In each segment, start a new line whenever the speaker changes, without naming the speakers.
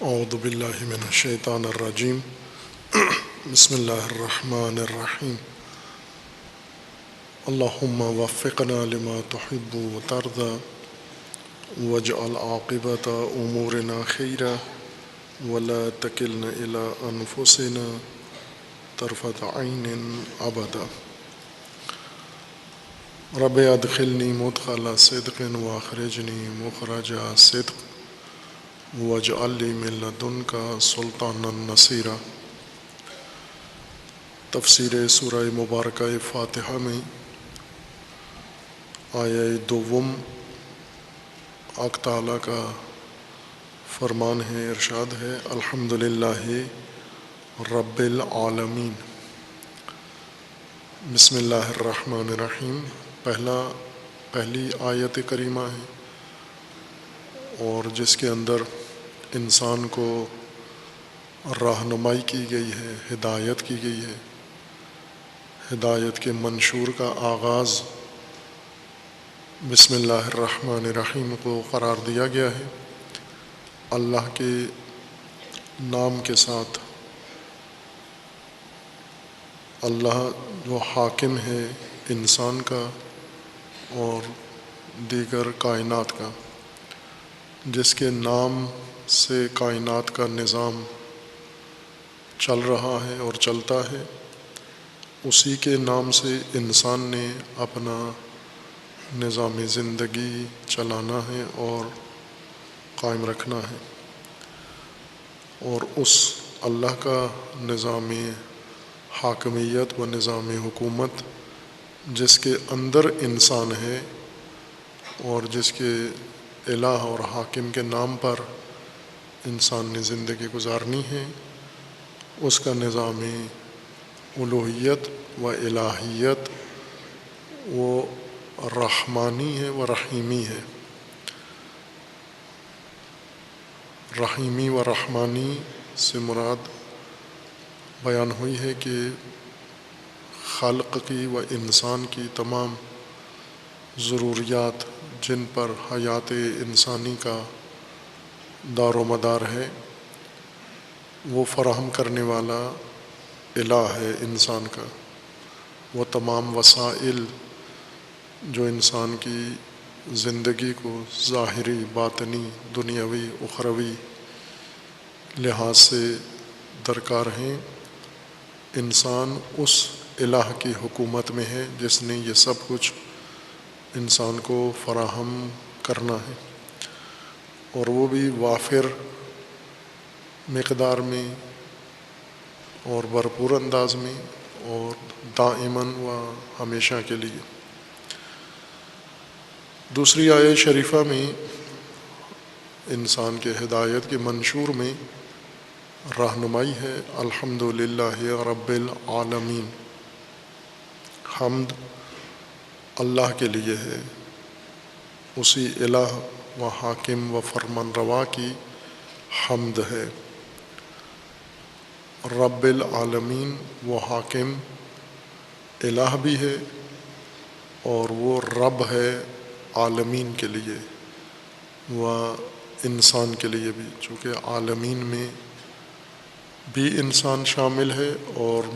اعوذ باللہ من الشیطان الرجیم بسم اللہ الرحمن الرحیم اللہم وفقنا لما تحب وترضى واجعل عاقبۃ امورنا خیرا ولا تکلنا الی انفسنا طرفۃ عین ابدا رب ادخلنی مدخل صدق واخرجنی مخرج صدق واجعل لی من لدنک سلطانا نصیرا۔ تفسیر سورہ مبارکہ فاتحہ میں آیہ دوم حق تعالیٰ کا فرمان ہے، ارشاد ہے الحمدللہ رب العالمین۔ بسم اللہ الرحمن الرحیم پہلی آیت کریمہ ہے اور جس کے اندر انسان کو رہنمائی کی گئی ہے، ہدایت کی گئی ہے۔ ہدایت کے منشور کا آغاز بسم اللہ الرحمن الرحیم کو قرار دیا گیا ہے، اللہ کے نام کے ساتھ۔ اللہ جو حاکم ہے انسان کا اور دیگر کائنات کا، جس کے نام سے کائنات کا نظام چل رہا ہے اور چلتا ہے، اسی کے نام سے انسان نے اپنا نظام زندگی چلانا ہے اور قائم رکھنا ہے، اور اس اللہ کا نظام حاکمیت و نظام حکومت جس کے اندر انسان ہے اور جس کے الہ اور حاکم کے نام پر انسان نے زندگی گزارنی ہے، اس کا نظام الوہیت و الہیت وہ رحمانی ہے و رحیمی ہے۔ رحیمی و رحمانی سے مراد بیان ہوئی ہے کہ خلق کی و انسان کی تمام ضروریات جن پر حیات انسانی کا دار و مدار ہے، وہ فراہم کرنے والا الہ ہے انسان کا۔ وہ تمام وسائل جو انسان کی زندگی کو ظاہری، باطنی، دنیاوی، اخروی لحاظ سے درکار ہیں، انسان اس الہ کی حکومت میں ہے جس نے یہ سب کچھ انسان کو فراہم کرنا ہے، اور وہ بھی وافر مقدار میں اور بھرپور انداز میں اور دائماً و ہمیشہ کے لیے۔ دوسری آیہ شریفہ میں انسان کے ہدایت کے منشور میں رہنمائی ہے، الحمدللہ رب العالمین۔ حمد اللہ کے لیے ہے، اسی الہ و حاکم و فرمان روا کی حمد ہے۔ رب العالمین وہ حاکم الہ بھی ہے اور وہ رب ہے عالمین کے لیے و انسان کے لیے بھی، چونکہ عالمین میں بھی انسان شامل ہے اور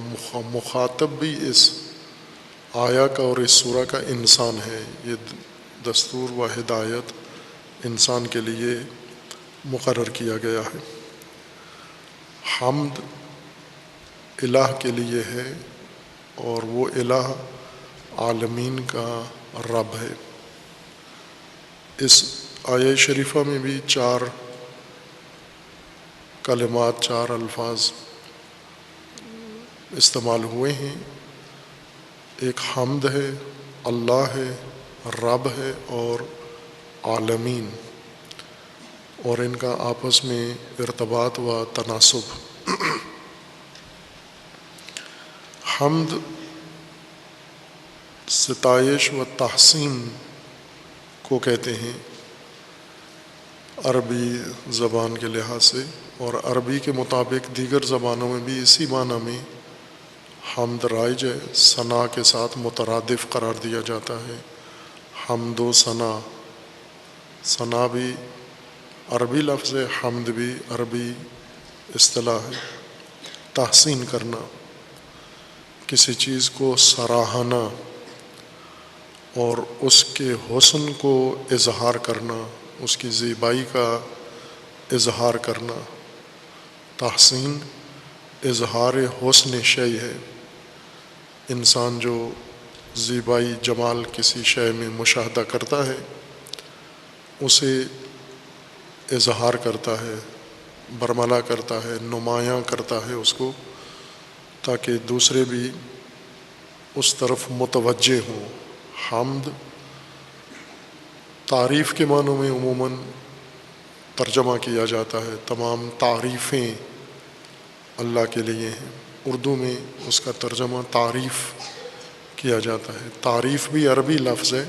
مخاطب بھی اس آیا کا اور اس سورہ کا انسان ہے۔ یہ دستور و ہدایت انسان کے لیے مقرر کیا گیا ہے۔ حمد الہ کے لیے ہے اور وہ الہ عالمین کا رب ہے۔ اس آیہ شریفہ میں بھی 4 کلمات، 4 الفاظ استعمال ہوئے ہیں۔ ایک حمد ہے، اللہ ہے، رب ہے اور عالمین، اور ان کا آپس میں ارتباط و تناسب۔ حمد ستائش و تحسین کو کہتے ہیں عربی زبان کے لحاظ سے، اور عربی کے مطابق دیگر زبانوں میں بھی اسی معنی میں حمد رائج ہے۔ ثنا کے ساتھ مترادف قرار دیا جاتا ہے، حمد و ثنا۔ ثنا بھی عربی لفظ حمد بھی عربی اصطلاح ہے، تحسین کرنا، کسی چیز کو سراہنا اور اس کے حسن کو اظہار کرنا، اس کی زیبائی کا اظہار کرنا۔ تحسین اظہار حسن شے ہے۔ انسان جو زیبائی جمال کسی شے میں مشاہدہ کرتا ہے اسے اظہار کرتا ہے، برملا کرتا ہے، نمایاں کرتا ہے اس کو، تاکہ دوسرے بھی اس طرف متوجہ ہوں۔ حمد تعریف کے معنوں میں عموماً ترجمہ کیا جاتا ہے، تمام تعریفیں اللہ کے لیے ہیں۔ اردو میں اس کا ترجمہ تعریف کیا جاتا ہے۔ تعریف بھی عربی لفظ ہے،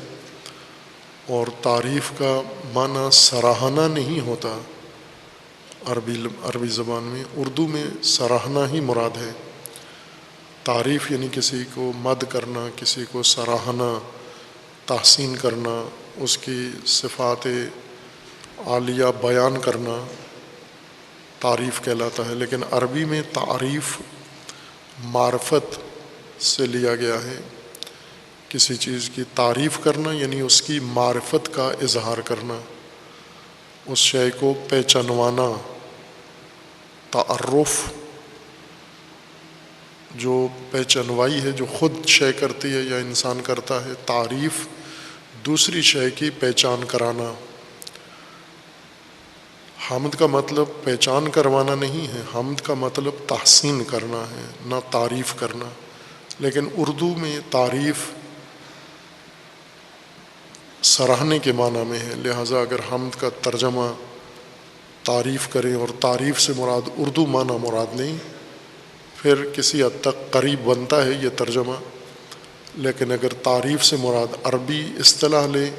اور تعریف کا معنی سراہنا نہیں ہوتا عربی زبان میں، اردو میں سراہنا ہی مراد ہے۔ تعریف یعنی کسی کو مد کرنا، کسی کو سراہنا، تحسین کرنا، اس کی صفات عالیہ بیان کرنا تعریف کہلاتا ہے۔ لیکن عربی میں تعریف معرفت سے لیا گیا ہے۔ کسی چیز کی تعریف کرنا یعنی اس کی معرفت کا اظہار کرنا، اس شے کو پہچانوانا۔ تعارف جو پہچانوائی ہے، جو خود شے کرتی ہے یا انسان کرتا ہے۔ تعریف دوسری شے کی پہچان کرانا۔ حمد کا مطلب پہچان کروانا نہیں ہے، حمد کا مطلب تحسین کرنا ہے، نہ تعریف کرنا۔ لیکن اردو میں تعریف سراہنے کے معنی میں ہے، لہٰذا اگر حمد کا ترجمہ تعریف کریں اور تعریف سے مراد اردو معنی مراد نہیں، پھر کسی حد تک قریب بنتا ہے یہ ترجمہ۔ لیکن اگر تعریف سے مراد عربی اصطلاح لیں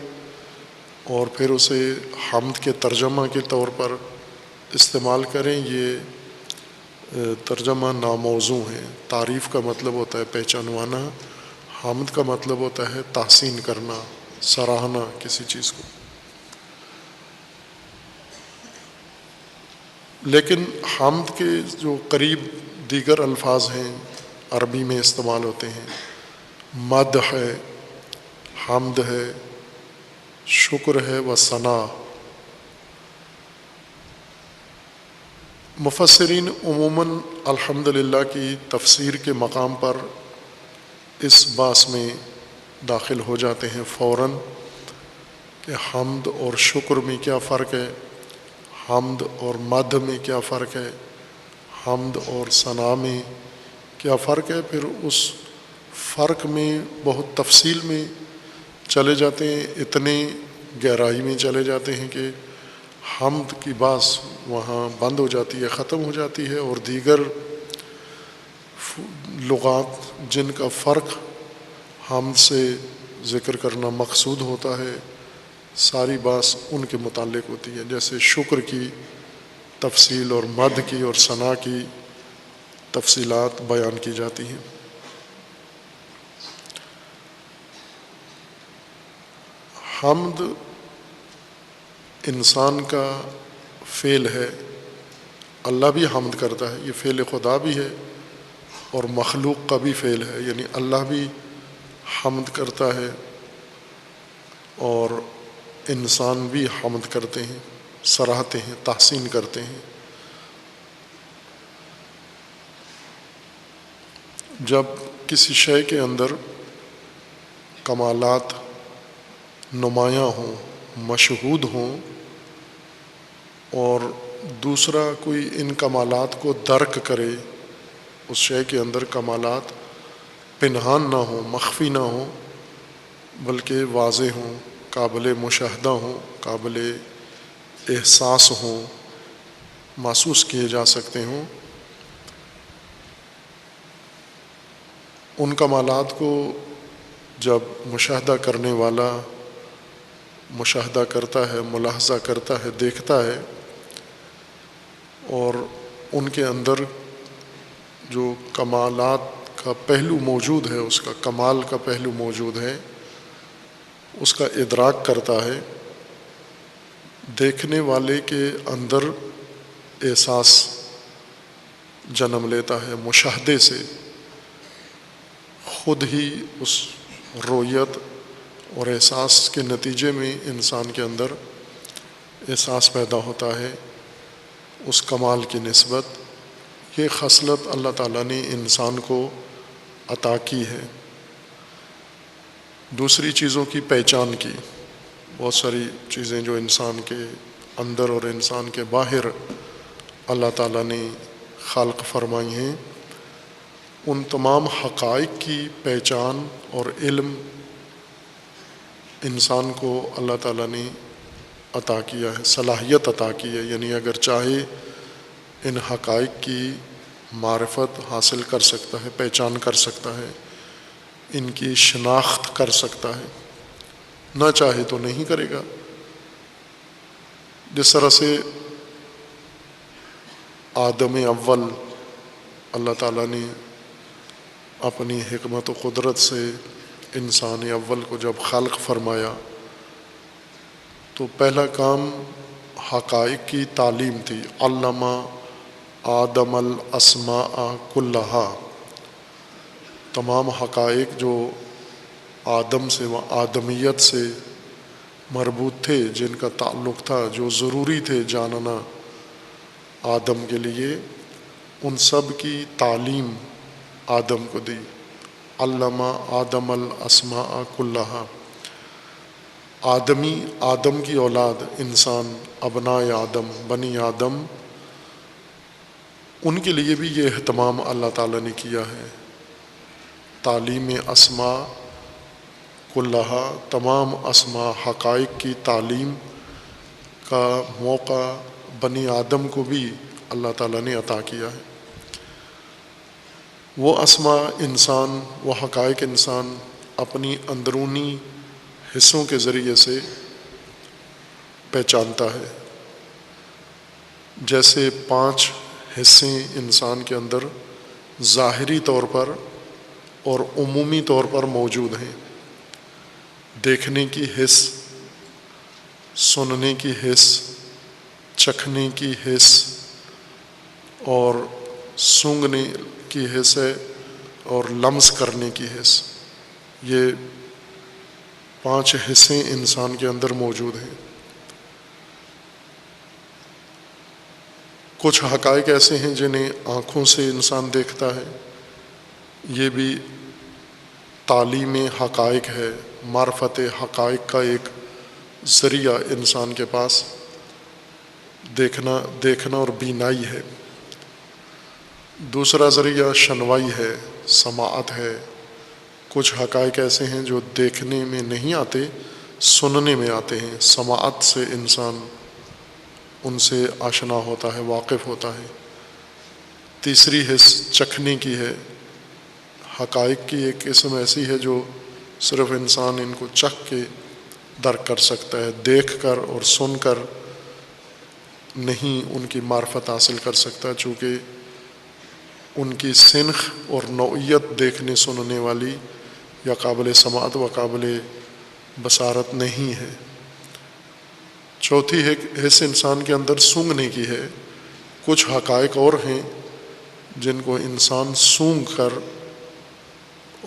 اور پھر اسے حمد کے ترجمہ کے طور پر استعمال کریں، یہ ترجمہ ناموزوں ہے۔ تعریف کا مطلب ہوتا ہے پہچانوانا، حمد کا مطلب ہوتا ہے تحسین کرنا، سراہنا کسی چیز کو۔ لیکن حمد کے جو قریب دیگر الفاظ ہیں عربی میں استعمال ہوتے ہیں، مدح ہے، حمد ہے، شکر ہے و ثنا۔ مفسرین عموماً الحمدللہ کی تفسیر کے مقام پر اس باس میں داخل ہو جاتے ہیں فوراً کہ حمد اور شکر میں کیا فرق ہے، حمد اور مدح میں کیا فرق ہے، حمد اور ثنا میں کیا فرق ہے۔ پھر اس فرق میں بہت تفصیل میں چلے جاتے ہیں، اتنے گہرائی میں چلے جاتے ہیں کہ حمد کی باس وہاں بند ہو جاتی ہے، ختم ہو جاتی ہے، اور دیگر لغات جن کا فرق حمد سے ذکر کرنا مقصود ہوتا ہے، ساری باس ان کے متعلق ہوتی ہے۔ جیسے شکر کی تفصیل اور مدح کی اور ثنا کی تفصیلات بیان کی جاتی ہیں۔ حمد انسان کا فعل ہے، اللہ بھی حمد کرتا ہے، یہ فعل خدا بھی ہے اور مخلوق کا بھی فعل ہے، یعنی اللہ بھی حمد کرتا ہے اور انسان بھی حمد کرتے ہیں، سراہتے ہیں، تحسین کرتے ہیں۔ جب کسی شے کے اندر کمالات نمایاں ہوں، مشہود ہوں، اور دوسرا کوئی ان کمالات کو درک کرے، اس شے کے اندر کمالات پنہان نہ ہوں، مخفی نہ ہوں، بلکہ واضح ہوں، قابل مشاہدہ ہوں، قابل احساس ہوں، محسوس کیے جا سکتے ہوں، ان کمالات کو جب مشاہدہ کرنے والا مشاہدہ کرتا ہے، ملاحظہ کرتا ہے، دیکھتا ہے، اور ان کے اندر جو کمالات کا پہلو موجود ہے، اس کا کمال کا پہلو موجود ہے، اس کا ادراک کرتا ہے، دیکھنے والے کے اندر احساس جنم لیتا ہے، مشاہدے سے خود ہی اس رویت اور احساس کے نتیجے میں انسان کے اندر احساس پیدا ہوتا ہے اس کمال کی نسبت۔ یہ خصلت اللہ تعالیٰ نے انسان کو عطا کی ہے۔ دوسری چیزوں کی پہچان کی، بہت ساری چیزیں جو انسان کے اندر اور انسان کے باہر اللہ تعالیٰ نے خلق فرمائی ہیں، ان تمام حقائق کی پہچان اور علم انسان کو اللہ تعالیٰ نے عطا کیا ہے، صلاحیت عطا کی ہے۔ یعنی اگر چاہے ان حقائق کی معرفت حاصل کر سکتا ہے، پہچان کر سکتا ہے، ان کی شناخت کر سکتا ہے، نہ چاہے تو نہیں کرے گا۔ جس طرح سے آدم اول اللہ تعالیٰ نے اپنی حکمت و قدرت سے انسان اول کو جب خلق فرمایا تو پہلا کام حقائق کی تعلیم تھی۔ علامہ آدم الاسماء کلہا، تمام حقائق جو آدم سے و آدمیت سے مربوط تھے، جن کا تعلق تھا، جو ضروری تھے جاننا آدم کے لیے، ان سب کی تعلیم آدم کو دی۔ علامہ آدم الاسماء کلہا، آدم کی اولاد انسان، ابناء آدم، بنی آدم، ان کے لیے بھی یہ اہتمام اللہ تعالیٰ نے کیا ہے۔ تعلیم اسماء کلہا، تمام اسماء حقائق کی تعلیم کا موقع بنی آدم کو بھی اللہ تعالیٰ نے عطا کیا ہے۔ وہ اسماء انسان، وہ حقائق انسان اپنی اندرونی حصوں کے ذریعے سے پہچانتا ہے۔ جیسے 5 حصے انسان کے اندر ظاہری طور پر اور عمومی طور پر موجود ہیں: دیکھنے کی حس، سننے کی حس، چکھنے کی حس اور سونگھنے کی حس ہے، اور لمس کرنے کی حس۔ یہ 5 حصے انسان کے اندر موجود ہیں۔ کچھ حقائق ایسے ہیں جنہیں آنکھوں سے انسان دیکھتا ہے، یہ بھی تعلیم حقائق ہے، معرفت حقائق کا ایک ذریعہ انسان کے پاس دیکھنا اور بینائی ہے۔ دوسرا ذریعہ شنوائی ہے، سماعت ہے۔ کچھ حقائق ایسے ہیں جو دیکھنے میں نہیں آتے، سننے میں آتے ہیں، سماعت سے انسان ان سے آشنا ہوتا ہے، واقف ہوتا ہے۔ تیسری حص چکھنے کی ہے۔ حقائق کی ایک قسم ایسی ہے جو صرف انسان ان کو چکھ کے درک کر سکتا ہے، دیکھ کر اور سن کر نہیں ان کی معرفت حاصل کر سکتا، چونکہ ان کی سنخ اور نوعیت دیکھنے سننے والی یا قابل سماعت و قابل بصارت نہیں ہے۔ چوتھی حص انسان کے اندر سونگھنے کی ہے۔ کچھ حقائق اور ہیں جن کو انسان سونگھ کر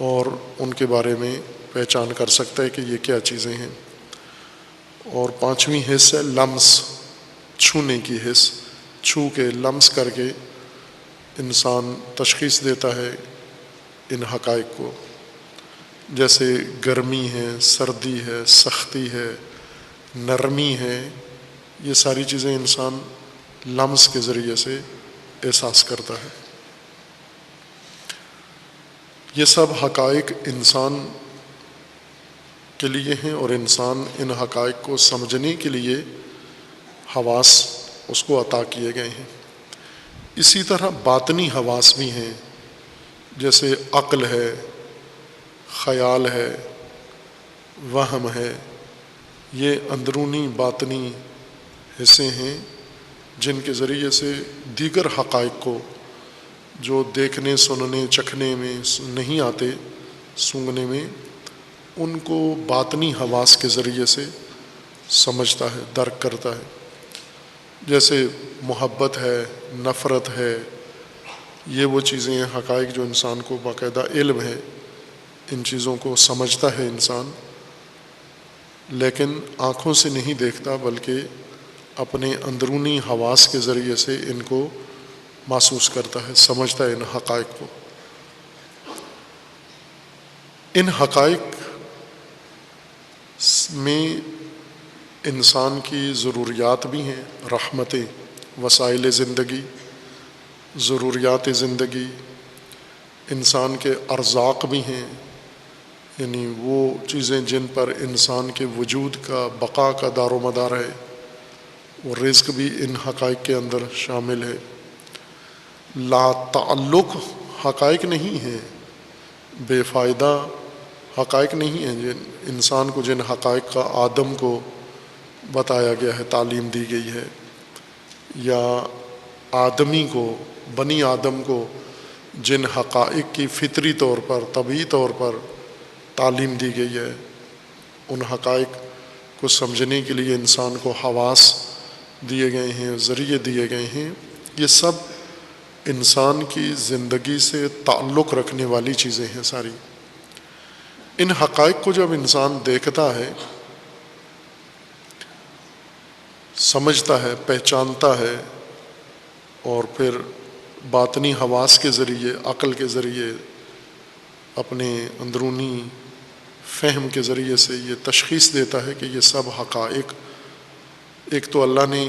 اور ان کے بارے میں پہچان کر سکتا ہے کہ یہ کیا چیزیں ہیں۔ اور 5ویں حص ہے لمس، چھونے کی حص۔ چھو کے، لمس کر کے انسان تشخیص دیتا ہے ان حقائق کو، جیسے گرمی ہے، سردی ہے، سختی ہے، نرمی ہے۔ یہ ساری چیزیں انسان لمس کے ذریعے سے احساس کرتا ہے۔ یہ سب حقائق انسان کے لیے ہیں، اور انسان ان حقائق کو سمجھنے کے لیے حواس اس کو عطا کیے گئے ہیں۔ اسی طرح باطنی حواس بھی ہیں، جیسے عقل ہے، خیال ہے، وہم ہے۔ یہ اندرونی باطنی حصے ہیں جن کے ذریعے سے دیگر حقائق کو جو دیکھنے، سننے، چکھنے میں نہیں آتے، سونگھنے میں، ان کو باطنی حواس کے ذریعے سے سمجھتا ہے، درک کرتا ہے۔ جیسے محبت ہے، نفرت ہے، یہ وہ چیزیں ہیں، حقائق جو انسان کو باقاعدہ علم ہے، ان چیزوں کو سمجھتا ہے انسان، لیکن آنکھوں سے نہیں دیکھتا بلکہ اپنے اندرونی حواس کے ذریعے سے ان کو محسوس کرتا ہے، سمجھتا ہے ان حقائق کو۔ ان حقائق میں انسان کی ضروریات بھی ہیں، رحمتیں، وسائل زندگی، ضروریات زندگی، انسان کے ارزاق بھی ہیں، یعنی وہ چیزیں جن پر انسان کے وجود کا، بقا کا دار و مدار ہے، وہ رزق بھی ان حقائق کے اندر شامل ہے۔ لا تعلق حقائق نہیں ہیں، بے فائدہ حقائق نہیں ہیں، جن انسان کو جن حقائق کا آدم کو بتایا گیا ہے، تعلیم دی گئی ہے، یا آدمی کو، بنی آدم کو جن حقائق کی فطری طور پر، طبعی طور پر تعلیم دی گئی ہے، ان حقائق کو سمجھنے کے لیے انسان کو حواس دیے گئے ہیں، ذریعے دیے گئے ہیں، یہ سب انسان کی زندگی سے تعلق رکھنے والی چیزیں ہیں ساری۔ ان حقائق کو جب انسان دیکھتا ہے، سمجھتا ہے، پہچانتا ہے، اور پھر باطنی حواس کے ذریعے، عقل کے ذریعے، اپنے اندرونی فہم کے ذریعے سے یہ تشخیص دیتا ہے کہ یہ سب حقائق ایک تو اللہ نے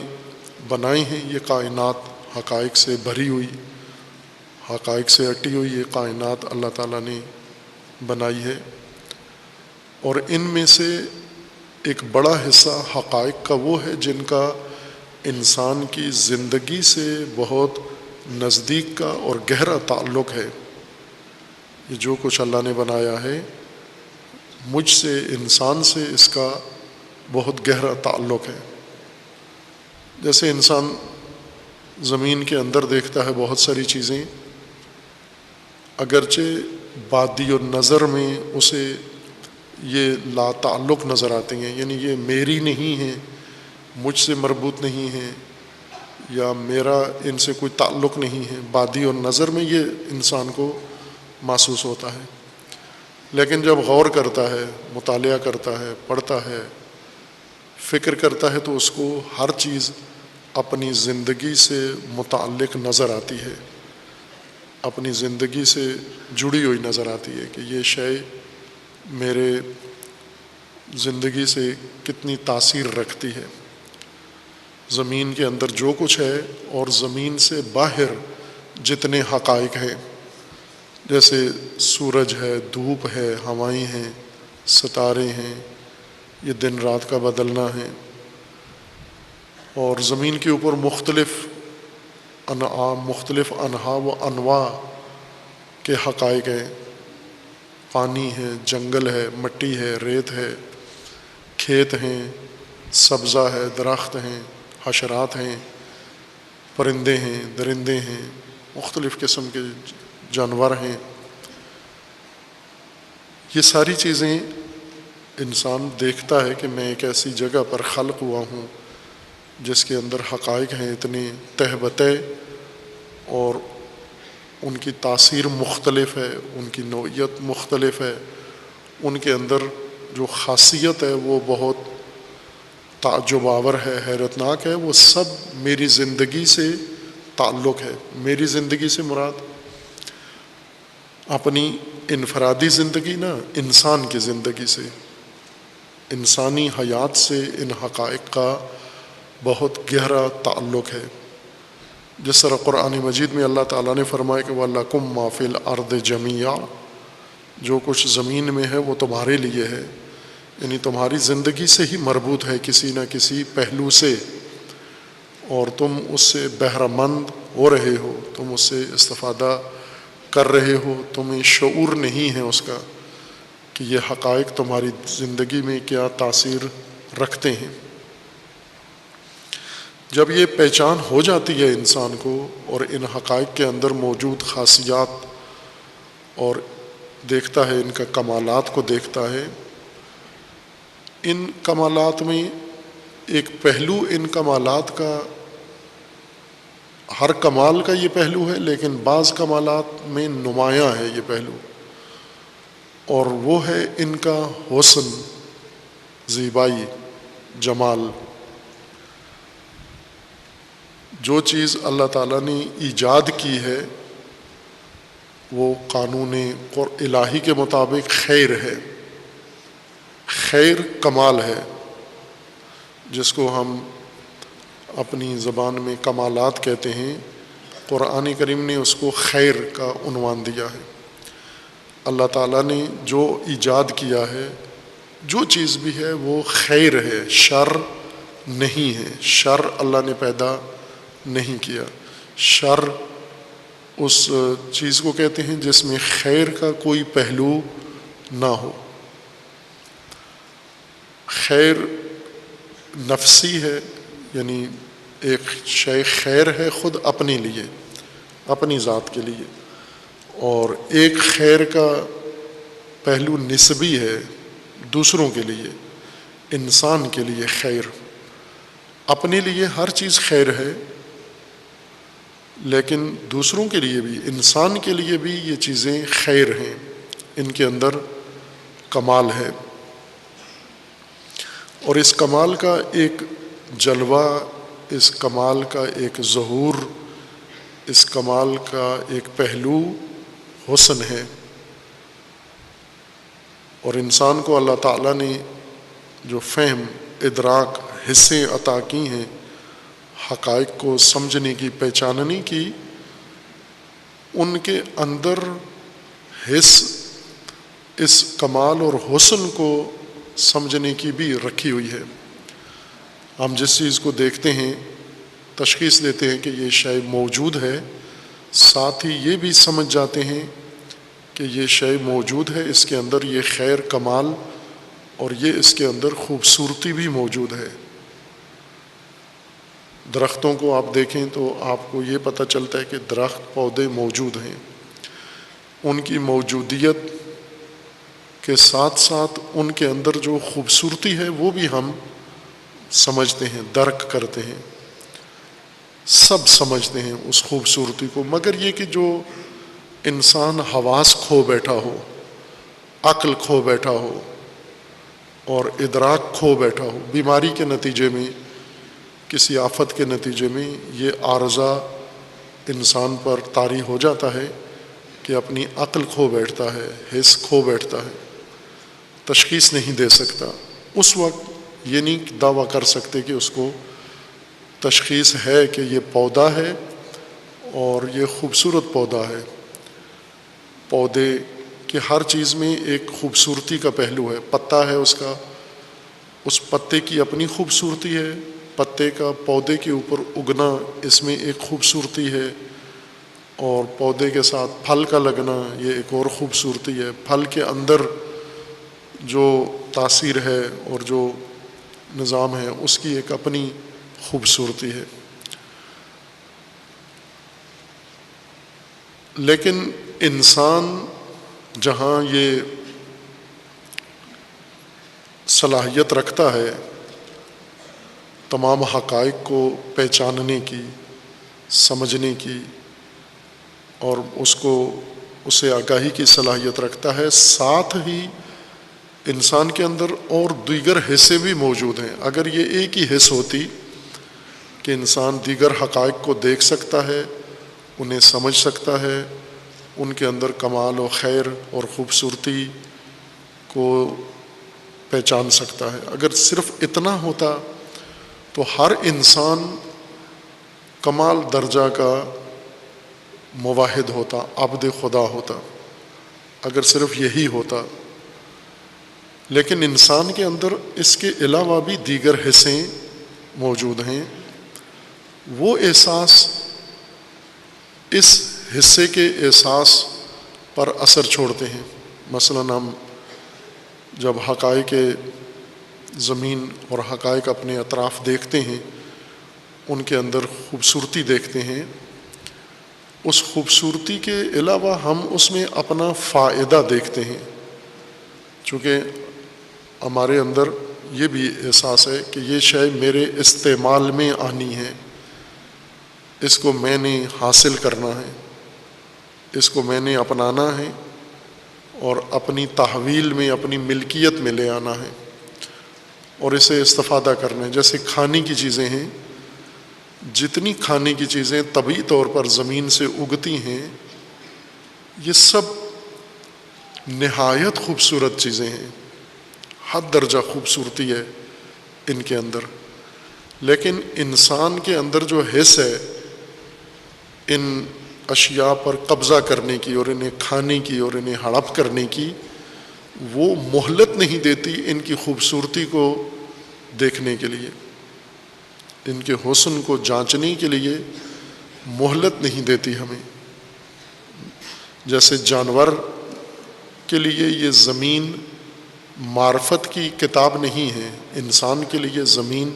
بنائی ہیں، یہ کائنات حقائق سے بھری ہوئی، حقائق سے اٹی ہوئی یہ کائنات اللہ تعالیٰ نے بنائی ہے، اور ان میں سے ایک بڑا حصہ حقائق کا وہ ہے جن کا انسان کی زندگی سے بہت نزدیک کا اور گہرا تعلق ہے۔ یہ جو کچھ اللہ نے بنایا ہے، مجھ سے، انسان سے اس کا بہت گہرا تعلق ہے۔ جیسے انسان زمین کے اندر دیکھتا ہے بہت ساری چیزیں، اگرچہ بادی النظر میں اسے یہ لا تعلق نظر آتے ہیں، یعنی یہ میری نہیں ہے، مجھ سے مربوط نہیں ہے، یا میرا ان سے کوئی تعلق نہیں ہے، بادی النظر میں یہ انسان کو محسوس ہوتا ہے، لیکن جب غور کرتا ہے، مطالعہ کرتا ہے، پڑھتا ہے، فکر کرتا ہے، تو اس کو ہر چیز اپنی زندگی سے متعلق نظر آتی ہے، اپنی زندگی سے جڑی ہوئی نظر آتی ہے کہ یہ شے میرے زندگی سے کتنی تاثیر رکھتی ہے۔ زمین کے اندر جو کچھ ہے اور زمین سے باہر جتنے حقائق ہیں، جیسے سورج ہے، دھوپ ہے، ہوائیں ہیں، ستارے ہیں، یہ دن رات کا بدلنا ہے، اور زمین کے اوپر مختلف انعام، مختلف انواع و انواع کے حقائق ہیں، پانی ہے، جنگل ہے، مٹی ہے، ریت ہے، کھیت ہیں، سبزہ ہے، درخت ہیں، حشرات ہیں، پرندے ہیں، درندے ہیں، مختلف قسم کے جانور ہیں۔ یہ ساری چیزیں انسان دیکھتا ہے کہ میں ایک ایسی جگہ پر خلق ہوا ہوں جس کے اندر حقائق ہیں اتنے تہ بتہ، اور ان کی تاثیر مختلف ہے، ان کی نوعیت مختلف ہے، ان کے اندر جو خاصیت ہے وہ بہت تعجب آور ہے، حیرت ناک ہے، وہ سب میری زندگی سے تعلق ہے۔ میری زندگی سے مراد اپنی انفرادی زندگی نہ، انسان کی زندگی سے، انسانی حیات سے ان حقائق کا بہت گہرا تعلق ہے۔ جس طرح قرآن مجید میں اللہ تعالیٰ نے فرمایا کہ وَلَكُمْ مَا فِي الْأَرْضِ جَمِيعًا، جو کچھ زمین میں ہے وہ تمہارے لیے ہے، یعنی تمہاری زندگی سے ہی مربوط ہے کسی نہ کسی پہلو سے، اور تم اس سے بہرہ مند ہو رہے ہو، تم اس سے استفادہ کر رہے ہو، تمہیں شعور نہیں ہے اس کا کہ یہ حقائق تمہاری زندگی میں کیا تاثیر رکھتے ہیں۔ جب یہ پہچان ہو جاتی ہے انسان کو اور ان حقائق کے اندر موجود خاصیات اور دیکھتا ہے، ان کا کمالات کو دیکھتا ہے، ان کمالات میں ایک پہلو ان کمالات کا، ہر کمال کا یہ پہلو ہے، لیکن بعض کمالات میں نمایاں ہے یہ پہلو، اور وہ ہے ان کا حسن، زیبائی، جمال۔ جو چیز اللہ تعالیٰ نے ایجاد کی ہے وہ قانون الہی کے مطابق خیر ہے، خیر کمال ہے، جس کو ہم اپنی زبان میں کمالات کہتے ہیں۔ قرآن کریم نے اس کو خیر کا عنوان دیا ہے۔ اللہ تعالیٰ نے جو ایجاد کیا ہے، جو چیز بھی ہے وہ خیر ہے، شر نہیں ہے۔ شر اللہ نے پیدا نہیں کیا۔ شر اس چیز کو کہتے ہیں جس میں خیر کا کوئی پہلو نہ ہو۔ خیر نفسی ہے، یعنی ایک شے خیر ہے خود اپنے لیے، اپنی ذات کے لیے، اور ایک خیر کا پہلو نسبی ہے دوسروں کے لیے، انسان کے لیے خیر۔ اپنے لیے ہر چیز خیر ہے، لیکن دوسروں کے لیے بھی، انسان کے لیے بھی یہ چیزیں خیر ہیں، ان کے اندر کمال ہے۔ اور اس کمال کا ایک جلوہ، اس کمال کا ایک ظہور، اس کمال کا ایک پہلو حسن ہے۔ اور انسان کو اللہ تعالیٰ نے جو فہم، ادراک، حصے عطا کی ہیں حقائق کو سمجھنے کی، پہچاننے کی، ان کے اندر حس اس کمال اور حسن کو سمجھنے کی بھی رکھی ہوئی ہے۔ ہم جس چیز کو دیکھتے ہیں، تشخیص دیتے ہیں کہ یہ شے موجود ہے، ساتھ ہی یہ بھی سمجھ جاتے ہیں کہ یہ شے موجود ہے، اس کے اندر یہ خیر، کمال، اور یہ اس کے اندر خوبصورتی بھی موجود ہے۔ درختوں کو آپ دیکھیں تو آپ کو یہ پتہ چلتا ہے کہ درخت، پودے موجود ہیں۔ ان کی موجودیت کے ساتھ ساتھ ان کے اندر جو خوبصورتی ہے وہ بھی ہم سمجھتے ہیں، درک کرتے ہیں، سب سمجھتے ہیں اس خوبصورتی کو، مگر یہ کہ جو انسان حواس کھو بیٹھا ہو، عقل کھو بیٹھا ہو اور ادراک کھو بیٹھا ہو، بیماری کے نتیجے میں، کسی آفت کے نتیجے میں یہ عارضہ انسان پر طاری ہو جاتا ہے کہ اپنی عقل کھو بیٹھتا ہے، حس کھو بیٹھتا ہے، تشخیص نہیں دے سکتا۔ اس وقت یہ نہیں دعویٰ کر سکتے کہ اس کو تشخیص ہے کہ یہ پودا ہے اور یہ خوبصورت پودا ہے۔ پودے کی ہر چیز میں ایک خوبصورتی کا پہلو ہے۔ پتا ہے اس کا، اس پتے کی اپنی خوبصورتی ہے، پتے کا پودے کے اوپر اگنا اس میں ایک خوبصورتی ہے، اور پودے کے ساتھ پھل کا لگنا یہ ایک اور خوبصورتی ہے۔ پھل کے اندر جو تاثیر ہے اور جو نظام ہے اس کی ایک اپنی خوبصورتی ہے۔ لیکن انسان جہاں یہ صلاحیت رکھتا ہے تمام حقائق کو پہچاننے کی، سمجھنے کی، اور اسے آگاہی کی صلاحیت رکھتا ہے، ساتھ ہی انسان کے اندر اور دیگر حصے بھی موجود ہیں۔ اگر یہ ایک ہی حص ہوتی کہ انسان دیگر حقائق کو دیکھ سکتا ہے، انہیں سمجھ سکتا ہے، ان کے اندر کمال و خیر اور خوبصورتی کو پہچان سکتا ہے، اگر صرف اتنا ہوتا تو ہر انسان کمال درجہ کا موحد ہوتا، عبد خدا ہوتا، اگر صرف یہی ہوتا۔ لیکن انسان کے اندر اس کے علاوہ بھی دیگر حصے موجود ہیں۔ وہ احساس اس حصے کے احساس پر اثر چھوڑتے ہیں۔ مثلا ہم جب حقائق زمین اور حقائق اپنے اطراف دیکھتے ہیں، ان کے اندر خوبصورتی دیکھتے ہیں، اس خوبصورتی کے علاوہ ہم اس میں اپنا فائدہ دیکھتے ہیں، چونکہ ہمارے اندر یہ بھی احساس ہے کہ یہ شے میرے استعمال میں آنی ہے، اس کو میں نے حاصل کرنا ہے، اس کو میں نے اپنانا ہے اور اپنی تحویل میں، اپنی ملکیت میں لے آنا ہے اور اسے استفادہ کرنا ہے۔ جیسے کھانے کی چیزیں ہیں، جتنی کھانے کی چیزیں طبعی طور پر زمین سے اگتی ہیں، یہ سب نہایت خوبصورت چیزیں ہیں، حد درجہ خوبصورتی ہے ان کے اندر، لیکن انسان کے اندر جو حس ہے ان اشیاء پر قبضہ کرنے کی اور انہیں کھانے کی اور انہیں ہڑپ کرنے کی، وہ مہلت نہیں دیتی ان کی خوبصورتی کو دیکھنے کے لیے، ان کے حسن کو جانچنے کے لیے مہلت نہیں دیتی ہمیں۔ جیسے جانور کے لیے یہ زمین معرفت کی کتاب نہیں ہے، انسان کے لیے زمین،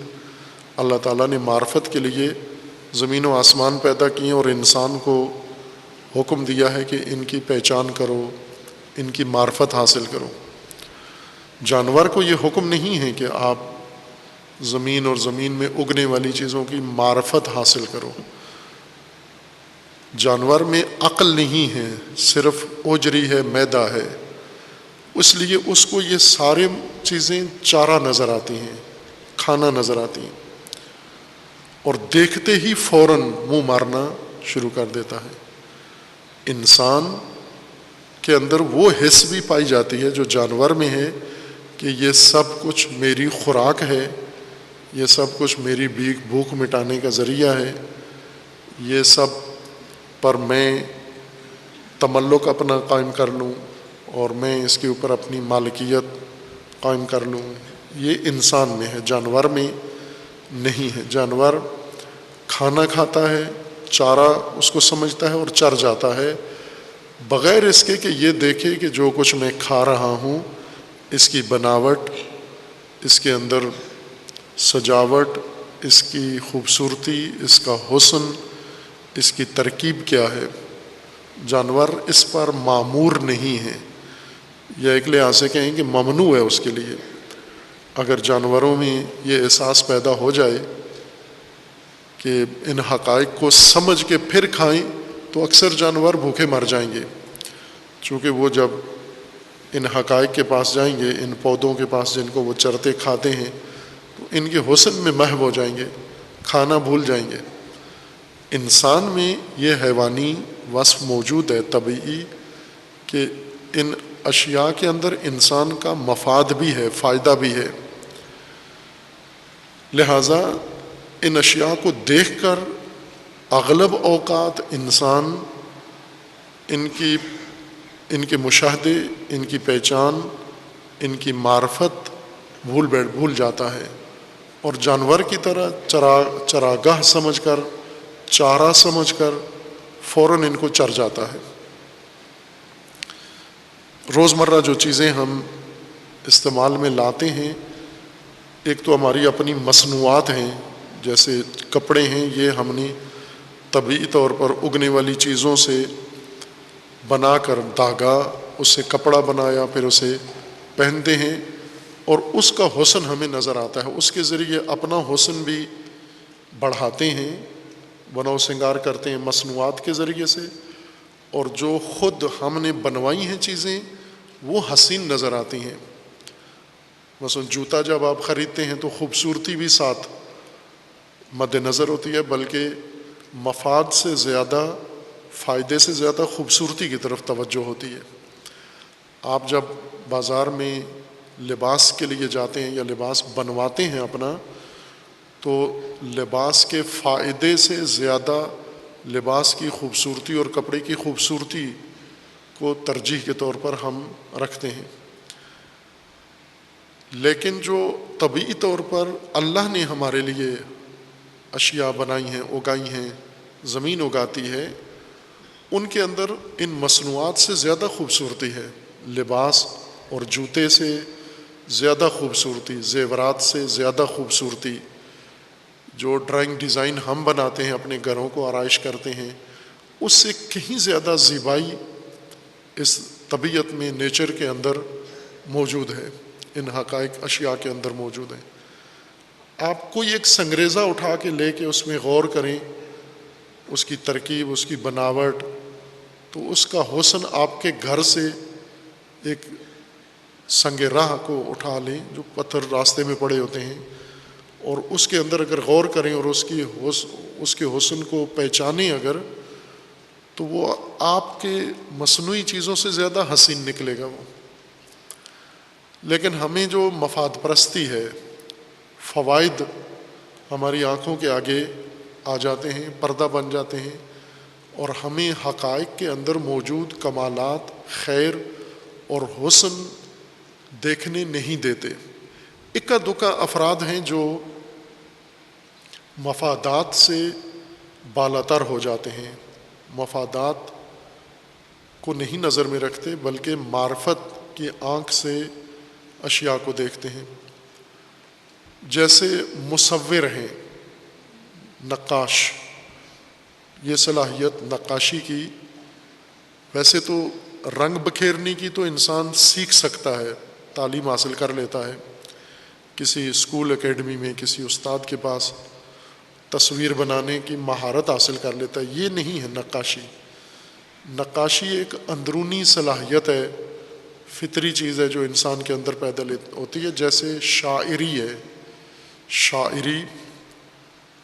اللہ تعالیٰ نے معرفت کے لیے زمین و آسمان پیدا کیے اور انسان کو حکم دیا ہے کہ ان کی پہچان کرو، ان کی معرفت حاصل کرو۔ جانور کو یہ حکم نہیں ہے کہ آپ زمین اور زمین میں اگنے والی چیزوں کی معرفت حاصل کرو۔ جانور میں عقل نہیں ہے، صرف اوجری ہے، میدہ ہے، اس لیے اس کو یہ سارے چیزیں چارہ نظر آتی ہیں، کھانا نظر آتی ہیں، اور دیکھتے ہی فوراً منہ مارنا شروع کر دیتا ہے۔ انسان کے اندر وہ حس بھی پائی جاتی ہے جو جانور میں ہے کہ یہ سب کچھ میری خوراک ہے، یہ سب کچھ میری بھوک مٹانے کا ذریعہ ہے، یہ سب پر میں تملک اپنا قائم کر لوں اور میں اس کے اوپر اپنی مالکیت قائم کر لوں۔ یہ انسان میں ہے، جانور میں نہیں ہے۔ جانور کھانا کھاتا ہے، چارہ اس کو سمجھتا ہے اور چر جاتا ہے، بغیر اس کے کہ یہ دیکھے کہ جو کچھ میں کھا رہا ہوں اس کی بناوٹ، اس کے اندر سجاوٹ، اس کی خوبصورتی، اس کا حسن، اس کی ترکیب کیا ہے۔ جانور اس پر معمور نہیں ہے، یا ایک لحاظ سے کہیں کہ ممنوع ہے اس کے لیے۔ اگر جانوروں میں یہ احساس پیدا ہو جائے کہ ان حقائق کو سمجھ کے پھر کھائیں تو اکثر جانور بھوکے مر جائیں گے، چونکہ وہ جب ان حقائق کے پاس جائیں گے، ان پودوں کے پاس جن کو وہ چرتے کھاتے ہیں، تو ان کے حسن میں محو ہو جائیں گے، کھانا بھول جائیں گے۔ انسان میں یہ حیوانی وصف موجود ہے، طبعی، کہ ان اشیاء کے اندر انسان کا مفاد بھی ہے، فائدہ بھی ہے، لہٰذا ان اشیاء کو دیکھ کر اغلب اوقات انسان ان کے مشاہدے، ان کی پہچان، ان کی معرفت بھول جاتا ہے، اور جانور کی طرح چراگاہ سمجھ کر، چارہ سمجھ کر فوراً ان کو چر جاتا ہے۔ روزمرہ جو چیزیں ہم استعمال میں لاتے ہیں، ایک تو ہماری اپنی مصنوعات ہیں، جیسے کپڑے ہیں، یہ ہم نے طبعی طور پر اگنے والی چیزوں سے بنا کر داغا، اس سے کپڑا بنایا، پھر اسے پہنتے ہیں، اور اس کا حسن ہمیں نظر آتا ہے، اس کے ذریعے اپنا حسن بھی بڑھاتے ہیں، بناؤ سنگار کرتے ہیں مصنوعات کے ذریعے سے، اور جو خود ہم نے بنوائی ہیں چیزیں وہ حسین نظر آتی ہیں۔ مثلا جوتا جب آپ خریدتے ہیں تو خوبصورتی بھی ساتھ مد نظر ہوتی ہے، بلکہ مفاد سے زیادہ، فائدے سے زیادہ خوبصورتی کی طرف توجہ ہوتی ہے۔ آپ جب بازار میں لباس کے لیے جاتے ہیں یا لباس بنواتے ہیں اپنا، تو لباس کے فائدے سے زیادہ لباس کی خوبصورتی اور کپڑے کی خوبصورتی کو ترجیح کے طور پر ہم رکھتے ہیں۔ لیکن جو طبعی طور پر اللہ نے ہمارے لیے اشیاء بنائی ہیں، اگائی ہیں، زمین اگاتی ہے، ان کے اندر ان مصنوعات سے زیادہ خوبصورتی ہے، لباس اور جوتے سے زیادہ خوبصورتی، زیورات سے زیادہ خوبصورتی، جو ڈرائنگ ڈیزائن ہم بناتے ہیں، اپنے گھروں کو آرائش کرتے ہیں، اس سے کہیں زیادہ زیبائی اس طبیعت میں، نیچر کے اندر موجود ہے۔ ان حقائق اشیاء کے اندر موجود ہیں۔ آپ کوئی ایک سنگریزہ اٹھا کے لے کے اس میں غور کریں، اس کی ترکیب، اس کی بناوٹ، تو اس کا حسن آپ کے گھر سے ایک سنگ راہ کو اٹھا لیں جو پتھر راستے میں پڑے ہوتے ہیں، اور اس کے اندر اگر غور کریں اور اس کے حسن کو پہچانیں اگر، تو وہ آپ کے مصنوعی چیزوں سے زیادہ حسین نکلے گا وہ۔ لیکن ہمیں جو مفاد پرستی ہے، فوائد ہماری آنکھوں کے آگے آ جاتے ہیں، پردہ بن جاتے ہیں، اور ہمیں حقائق کے اندر موجود کمالات، خیر اور حسن دیکھنے نہیں دیتے۔ اکا دکا افراد ہیں جو مفادات سے بالاتر ہو جاتے ہیں، مفادات کو نہیں نظر میں رکھتے بلکہ معرفت کی آنکھ سے اشیاء کو دیکھتے ہیں۔ جیسے مصور ہیں، نقاش، یہ صلاحیت نقاشی کی، ویسے تو رنگ بکھیرنے کی تو انسان سیکھ سکتا ہے، تعلیم حاصل کر لیتا ہے، کسی اسکول اکیڈمی میں کسی استاد کے پاس تصویر بنانے کی مہارت حاصل کر لیتا ہے۔ یہ نہیں ہے نقاشی۔ نقاشی ایک اندرونی صلاحیت ہے، فطری چیز ہے جو انسان کے اندر پیدا ہوتی ہے۔ جیسے شاعری ہے، شاعری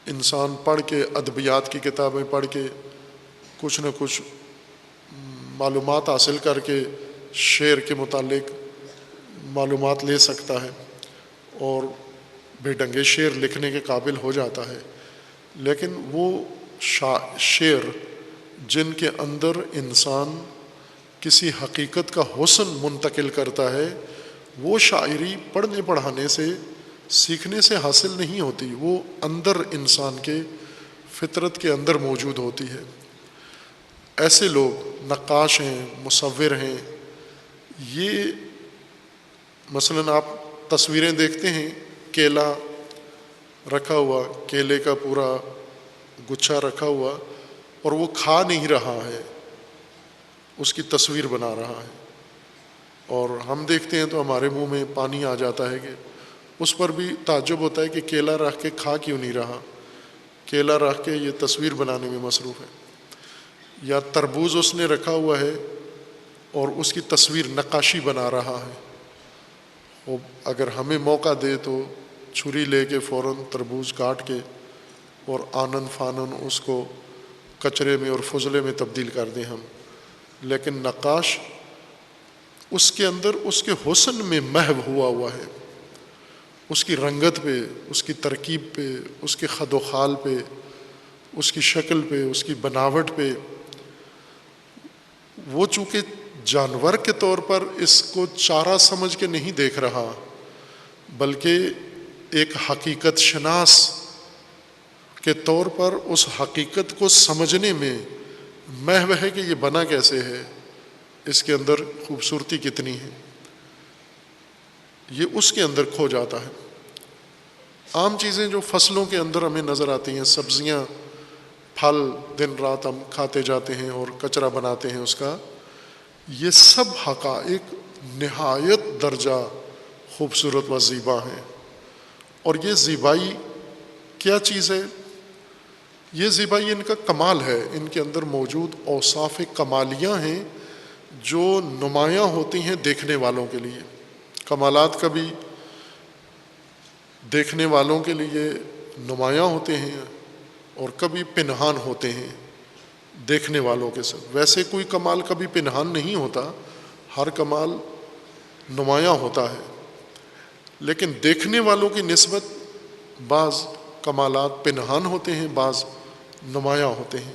انسان پڑھ کے، ادبیات کی کتابیں پڑھ کے کچھ نہ کچھ معلومات حاصل کر کے شعر کے متعلق معلومات لے سکتا ہے اور بے ڈنگے شعر لکھنے کے قابل ہو جاتا ہے۔ لیکن وہ شعر جن کے اندر انسان کسی حقیقت کا حسن منتقل کرتا ہے، وہ شاعری پڑھنے پڑھانے سے، سیکھنے سے حاصل نہیں ہوتی، وہ اندر انسان کے فطرت کے اندر موجود ہوتی ہے۔ ایسے لوگ نقاش ہیں، مصور ہیں۔ یہ مثلاً آپ تصویریں دیکھتے ہیں، کیلا رکھا ہوا، کیلے کا پورا گچھا رکھا ہوا، اور وہ کھا نہیں رہا ہے، اس کی تصویر بنا رہا ہے، اور ہم دیکھتے ہیں تو ہمارے منہ میں پانی آ جاتا ہے کہ اس پر بھی تعجب ہوتا ہے کہ کیلا رکھ کے کھا کیوں نہیں رہا، کیلا رکھ کے یہ تصویر بنانے میں مصروف ہے۔ یا تربوز اس نے رکھا ہوا ہے اور اس کی تصویر نقاشی بنا رہا ہے۔ وہ اگر ہمیں موقع دے تو چھری لے کے فوراً تربوز کاٹ کے اور آنن فانن اس کو کچرے میں اور فضلے میں تبدیل کر دیں ہم، لیکن نقاش اس کے اندر اس کے حسن میں محو ہوا ہے، اس کی رنگت پہ، اس کی ترکیب پہ، اس کے خد و خال پہ، اس کی شکل پہ، اس کی بناوٹ پہ۔ وہ چونکہ جانور کے طور پر اس کو چارہ سمجھ کے نہیں دیکھ رہا، بلکہ ایک حقیقت شناس کے طور پر اس حقیقت کو سمجھنے میں محو ہے کہ یہ بنا کیسے ہے، اس کے اندر خوبصورتی کتنی ہے، یہ اس کے اندر کھو جاتا ہے۔ عام چیزیں جو فصلوں کے اندر ہمیں نظر آتی ہیں، سبزیاں، پھل، دن رات ہم کھاتے جاتے ہیں اور کچرا بناتے ہیں اس کا، یہ سب حقائق نہایت درجہ خوبصورت و زیبا ہیں۔ اور یہ زیبائی کیا چیز ہے؟ یہ زیبائی ان کا کمال ہے، ان کے اندر موجود اوصاف کمالیاں ہیں جو نمایاں ہوتی ہیں دیکھنے والوں کے لیے۔ کمالات کبھی دیکھنے والوں کے لیے نمایاں ہوتے ہیں اور کبھی پنہان ہوتے ہیں دیکھنے والوں کے ساتھ۔ ویسے کوئی کمال کبھی پنہان نہیں ہوتا، ہر کمال نمایاں ہوتا ہے، لیکن دیکھنے والوں کی نسبت بعض کمالات پنہان ہوتے ہیں، بعض نمایاں ہوتے ہیں۔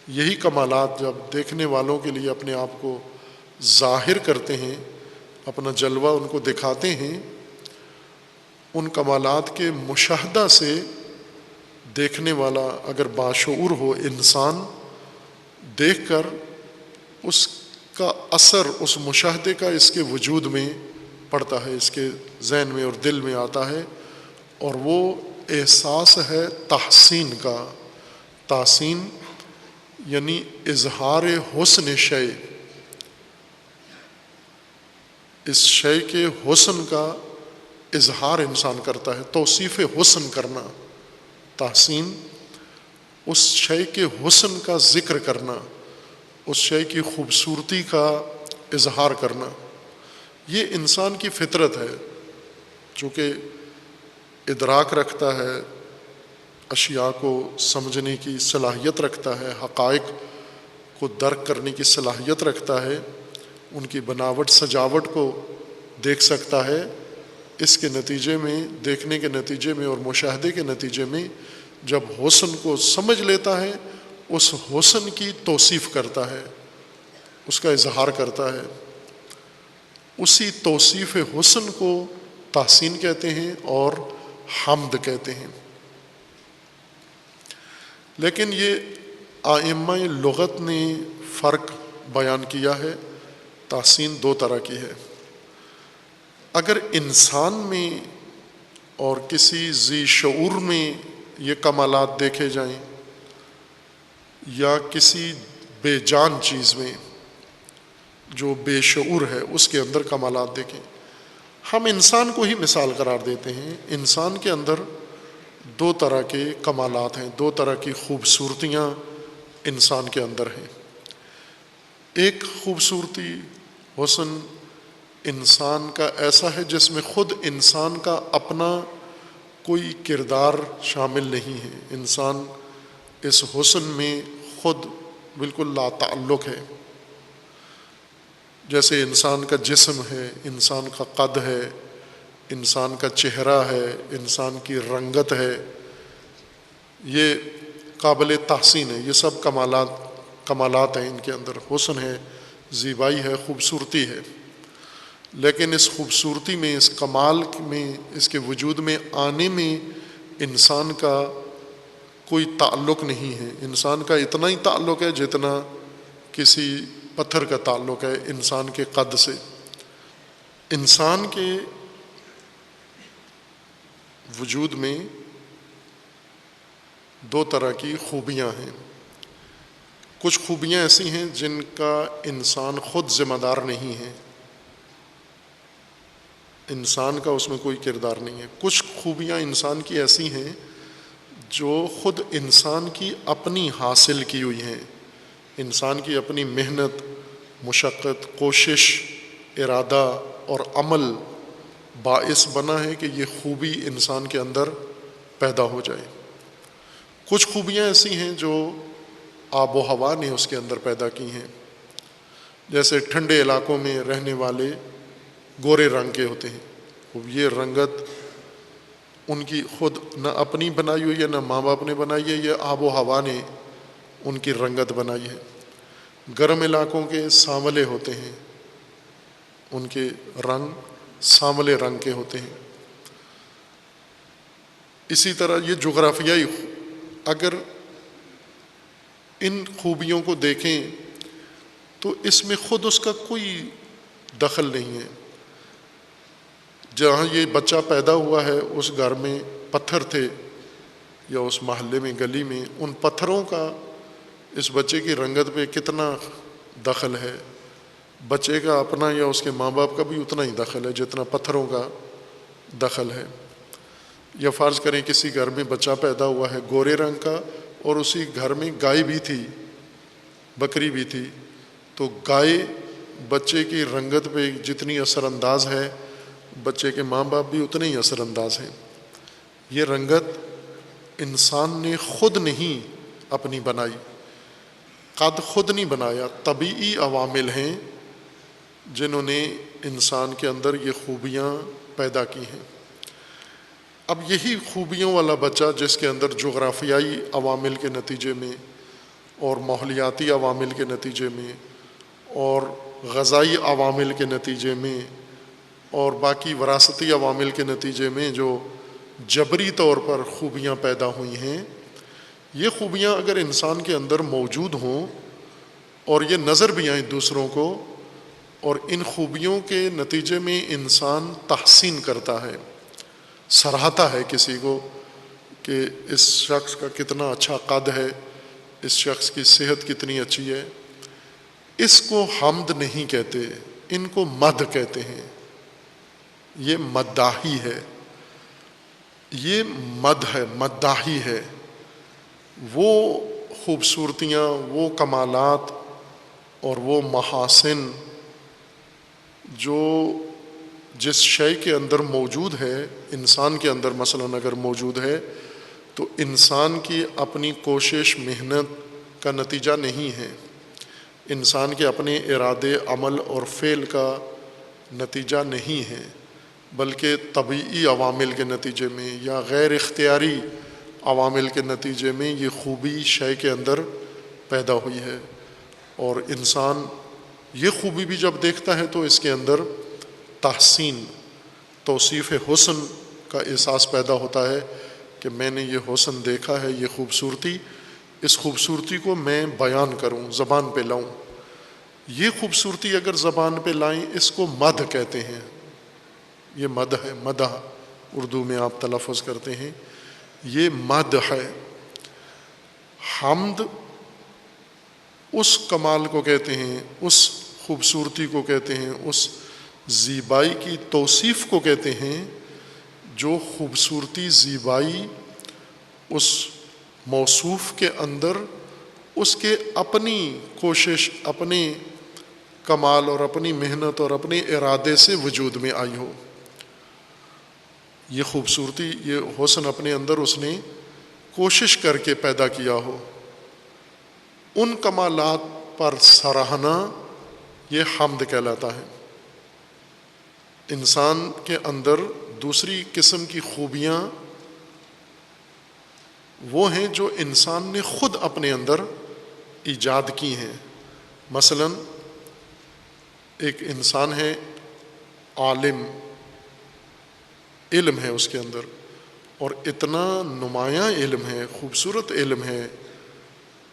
یہی کمالات جب دیکھنے والوں کے لیے اپنے آپ کو ظاہر کرتے ہیں، اپنا جلوہ ان کو دکھاتے ہیں، ان کمالات کے مشاہدہ سے دیکھنے والا اگر باشعور ہو انسان، دیکھ کر اس کا اثر اس مشاہدے کا اس کے وجود میں پڑتا ہے، اس کے ذہن میں اور دل میں آتا ہے، اور وہ احساس ہے تحسین کا۔ تحسین یعنی اظہار حسن شے، اس شے کے حسن کا اظہار انسان کرتا ہے، توصیف حسن کرنا، تحسین اس شے کے حسن کا ذکر کرنا، اس شے کی خوبصورتی کا اظہار کرنا، یہ انسان کی فطرت ہے، چونکہ ادراک رکھتا ہے، اشیاء کو سمجھنے کی صلاحیت رکھتا ہے، حقائق کو درک کرنے کی صلاحیت رکھتا ہے، ان کی بناوٹ سجاوٹ کو دیکھ سکتا ہے۔ اس کے نتیجے میں، دیکھنے کے نتیجے میں اور مشاہدے کے نتیجے میں جب حسن کو سمجھ لیتا ہے، اس حسن کی توصیف کرتا ہے، اس کا اظہار کرتا ہے۔ اسی توصیف حسن کو تحسین کہتے ہیں اور حمد کہتے ہیں۔ لیکن یہ ائمہ لغت نے فرق بیان کیا ہے۔ تحسین دو طرح کی ہے۔ اگر انسان میں اور کسی ذی شعور میں یہ کمالات دیکھے جائیں یا کسی بے جان چیز میں جو بے شعور ہے اس کے اندر کمالات دیکھیں، ہم انسان کو ہی مثال قرار دیتے ہیں۔ انسان کے اندر دو طرح کے کمالات ہیں، دو طرح کی خوبصورتیاں انسان کے اندر ہیں۔ ایک خوبصورتی، حسن انسان کا ایسا ہے جس میں خود انسان کا اپنا کوئی کردار شامل نہیں ہے، انسان اس حسن میں خود بالکل لا تعلق ہے۔ جیسے انسان کا جسم ہے، انسان کا قد ہے، انسان کا چہرہ ہے، انسان کی رنگت ہے، یہ قابل تحسین ہے۔ یہ سب کمالات ہیں، ان کے اندر حسن ہے، زیبائی ہے، خوبصورتی ہے۔ لیکن اس خوبصورتی میں، اس کمال میں، اس کے وجود میں آنے میں انسان کا کوئی تعلق نہیں ہے۔ انسان کا اتنا ہی تعلق ہے جتنا کسی پتھر کا تعلق ہے انسان کے قد سے۔ انسان کے وجود میں دو طرح کی خوبیاں ہیں۔ کچھ خوبیاں ایسی ہیں جن کا انسان خود ذمہ دار نہیں ہے، انسان کا اس میں کوئی کردار نہیں ہے۔ کچھ خوبیاں انسان کی ایسی ہیں جو خود انسان کی اپنی حاصل کی ہوئی ہیں، انسان کی اپنی محنت، مشقت، کوشش، ارادہ اور عمل باعث بنا ہے کہ یہ خوبی انسان کے اندر پیدا ہو جائے۔ کچھ خوبیاں ایسی ہیں جو آب و ہوا نے اس کے اندر پیدا کی ہیں، جیسے ٹھنڈے علاقوں میں رہنے والے گورے رنگ کے ہوتے ہیں، یہ رنگت ان کی خود نہ اپنی بنائی ہوئی ہے، نہ ماں باپ نے بنائی ہے، یہ آب و ہوا نے ان کی رنگت بنائی ہے۔ گرم علاقوں کے سانولے ہوتے ہیں، ان کے رنگ سانولے رنگ کے ہوتے ہیں۔ اسی طرح یہ جغرافیائی، اگر ان خوبیوں کو دیکھیں تو اس میں خود اس کا کوئی دخل نہیں ہے۔ جہاں یہ بچہ پیدا ہوا ہے اس گھر میں پتھر تھے، یا اس محلے میں، گلی میں، ان پتھروں کا اس بچے کی رنگت پہ کتنا دخل ہے؟ بچے کا اپنا یا اس کے ماں باپ کا بھی اتنا ہی دخل ہے جتنا پتھروں کا دخل ہے۔ یا فرض کریں کسی گھر میں بچہ پیدا ہوا ہے گورے رنگ کا، اور اسی گھر میں گائے بھی تھی، بکری بھی تھی، تو گائے بچے کی رنگت پہ جتنی اثر انداز ہے، بچے کے ماں باپ بھی اتنے ہی اثر انداز ہیں۔ یہ رنگت انسان نے خود نہیں اپنی بنائی، قد خود نہیں بنایا، طبیعی عوامل ہیں جنہوں نے انسان کے اندر یہ خوبیاں پیدا کی ہیں۔ اب یہی خوبیوں والا بچہ جس کے اندر جغرافیائی عوامل کے نتیجے میں اور ماحولیاتی عوامل کے نتیجے میں اور غذائی عوامل کے نتیجے میں اور باقی وراثتی عوامل کے نتیجے میں جو جبری طور پر خوبیاں پیدا ہوئی ہیں، یہ خوبیاں اگر انسان کے اندر موجود ہوں اور یہ نظر بھی آئیں دوسروں کو، اور ان خوبیوں کے نتیجے میں انسان تحسین کرتا ہے، سراہتا ہے کسی کو کہ اس شخص کا کتنا اچھا قد ہے، اس شخص کی صحت کتنی اچھی ہے، اس کو حمد نہیں کہتے، ان کو مدح کہتے ہیں۔ یہ مداحی ہے، یہ مد ہے، مداحی ہے، وہ خوبصورتیاں، وہ کمالات اور وہ محاسن جو جس شے کے اندر موجود ہے، انسان کے اندر مثلاً اگر موجود ہے تو انسان کی اپنی کوشش محنت کا نتیجہ نہیں ہے، انسان کے اپنے ارادے عمل اور فعل کا نتیجہ نہیں ہے، بلکہ طبعی عوامل کے نتیجے میں یا غیر اختیاری عوامل کے نتیجے میں یہ خوبی شے کے اندر پیدا ہوئی ہے۔ اور انسان یہ خوبی بھی جب دیکھتا ہے تو اس کے اندر تحسین، توصیف حسن کا احساس پیدا ہوتا ہے کہ میں نے یہ حسن دیکھا ہے، یہ خوبصورتی، اس خوبصورتی کو میں بیان کروں، زبان پہ لاؤں۔ یہ خوبصورتی اگر زبان پہ لائیں اس کو مدح کہتے ہیں، یہ مدح ہے، مدح اردو میں آپ تلفظ کرتے ہیں، یہ مدح ہے۔ حمد اس کمال کو کہتے ہیں، اس خوبصورتی کو کہتے ہیں، اس زیبائی کی توصیف کو کہتے ہیں جو خوبصورتی زیبائی اس موصوف کے اندر اس کے اپنی کوشش، اپنے کمال اور اپنی محنت اور اپنے ارادے سے وجود میں آئی ہو۔ یہ خوبصورتی، یہ حسن اپنے اندر اس نے کوشش کر کے پیدا کیا ہو۔ ان کمالات پر سراہنا یہ حمد کہلاتا ہے۔ انسان کے اندر دوسری قسم کی خوبیاں وہ ہیں جو انسان نے خود اپنے اندر ایجاد کی ہیں۔ مثلاً ایک انسان ہے عالم، علم ہے اس کے اندر، اور اتنا نمایاں علم ہے، خوبصورت علم ہے،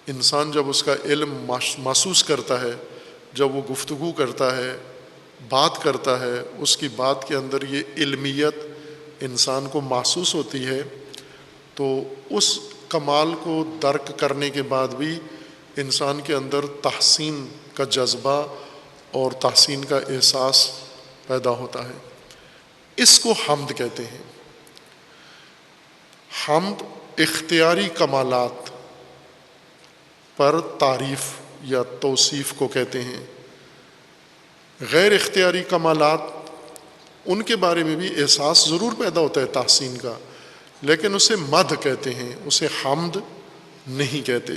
انسان جب اس کا علم محسوس کرتا ہے، جب وہ گفتگو کرتا ہے، بات کرتا ہے، اس کی بات کے اندر یہ علمیت انسان کو محسوس ہوتی ہے، تو اس کمال کو درک کرنے کے بعد بھی انسان کے اندر تحسین کا جذبہ اور تحسین کا احساس پیدا ہوتا ہے۔ اس کو حمد کہتے ہیں۔ حمد اختیاری کمالات پر تعریف یا توصیف کو کہتے ہیں۔ غیر اختیاری کمالات ان کے بارے میں بھی احساس ضرور پیدا ہوتا ہے تحسین کا، لیکن اسے مدح کہتے ہیں، اسے حمد نہیں کہتے۔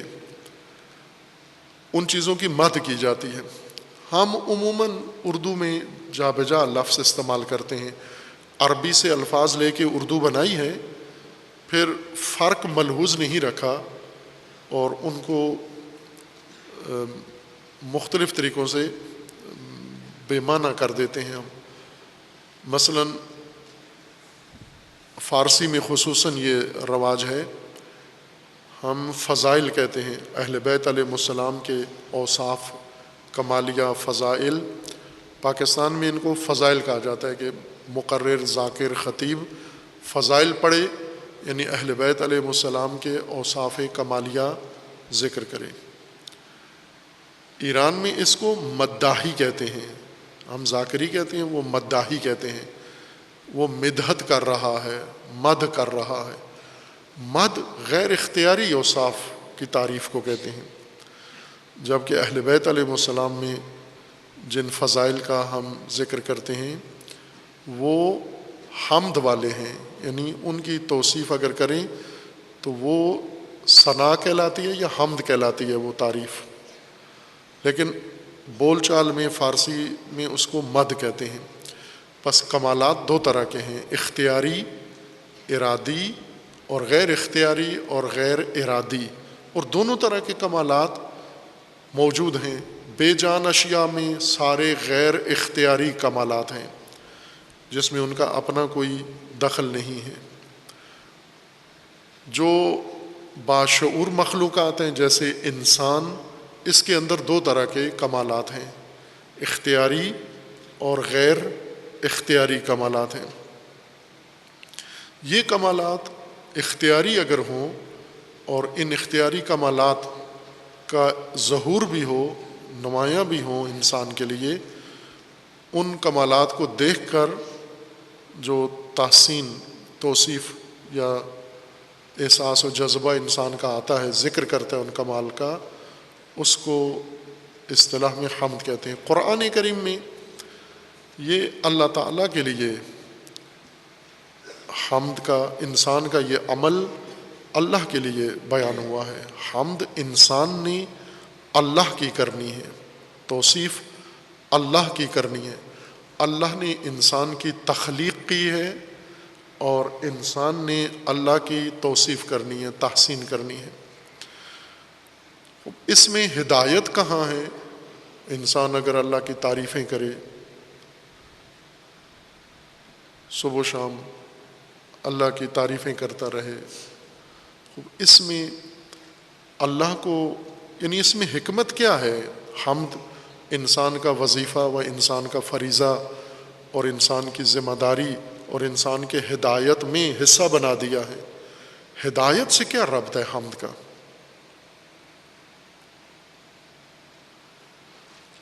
ان چیزوں کی مدح کی جاتی ہے۔ ہم عموماً اردو میں جا بجا لفظ استعمال کرتے ہیں، عربی سے الفاظ لے کے اردو بنائی ہے، پھر فرق ملحوظ نہیں رکھا اور ان کو مختلف طریقوں سے بے معنی کر دیتے ہیں ہم۔ مثلاً فارسی میں خصوصاً یہ رواج ہے، ہم فضائل کہتے ہیں، اہل بیت علیہ السلام کے اوصاف، کمالیہ، فضائل، پاکستان میں ان کو فضائل کہا جاتا ہے کہ مقرر، ذاکر، خطیب فضائل پڑھے، یعنی اہل بیت علیہ السلام کے اوصاف کمالیہ ذکر کرے۔ ایران میں اس کو مداحی کہتے ہیں، ہم ذاکری کہتے ہیں، وہ مداحی کہتے ہیں، وہ مدحت کر رہا ہے، مدح کر رہا ہے۔ مدح غیر اختیاری اوصاف کی تعریف کو کہتے ہیں، جبکہ اہل بیت علیہ السلام میں جن فضائل کا ہم ذکر کرتے ہیں وہ حمد والے ہیں، یعنی ان کی توصیف اگر کریں تو وہ ثنا کہلاتی ہے یا حمد کہلاتی ہے وہ تعریف، لیکن بول چال میں فارسی میں اس کو مدح کہتے ہیں۔ پس کمالات دو طرح کے ہیں، اختیاری، ارادی، اور غیر اختیاری اور غیر ارادی، اور دونوں طرح کے کمالات موجود ہیں۔ بے جان اشیاء میں سارے غیر اختیاری کمالات ہیں جس میں ان کا اپنا کوئی دخل نہیں ہے۔ جو باشعور مخلوقات ہیں جیسے انسان، اس کے اندر دو طرح کے کمالات ہیں، اختیاری اور غیر اختیاری کمالات ہیں۔ یہ کمالات اختیاری اگر ہوں اور ان اختیاری کمالات کا ظہور بھی ہو، نمایاں بھی ہوں انسان کے لیے، ان کمالات کو دیکھ کر جو تحسین، توصیف یا احساس و جذبہ انسان کا آتا ہے، ذکر کرتا ہے ان کمال کا، اس کو اصطلاح میں حمد کہتے ہیں۔ قرآن کریم میں یہ اللہ تعالیٰ کے لیے حمد کا، انسان کا یہ عمل اللہ کے لیے بیان ہوا ہے۔ حمد انسان نے اللہ کی کرنی ہے، توصیف اللہ کی کرنی ہے۔ اللہ نے انسان کی تخلیق کی ہے اور انسان نے اللہ کی توصیف کرنی ہے، تحسین کرنی ہے۔ اس میں ہدایت کہاں ہے؟ انسان اگر اللہ کی تعریفیں کرے، صبح و شام اللہ کی تعریفیں کرتا رہے، اس میں اللہ کو، یعنی اس میں حکمت کیا ہے؟ حمد انسان کا وظیفہ و انسان کا فریضہ اور انسان کی ذمہ داری اور انسان کے ہدایت میں حصہ بنا دیا ہے۔ ہدایت سے کیا ربط ہے حمد کا؟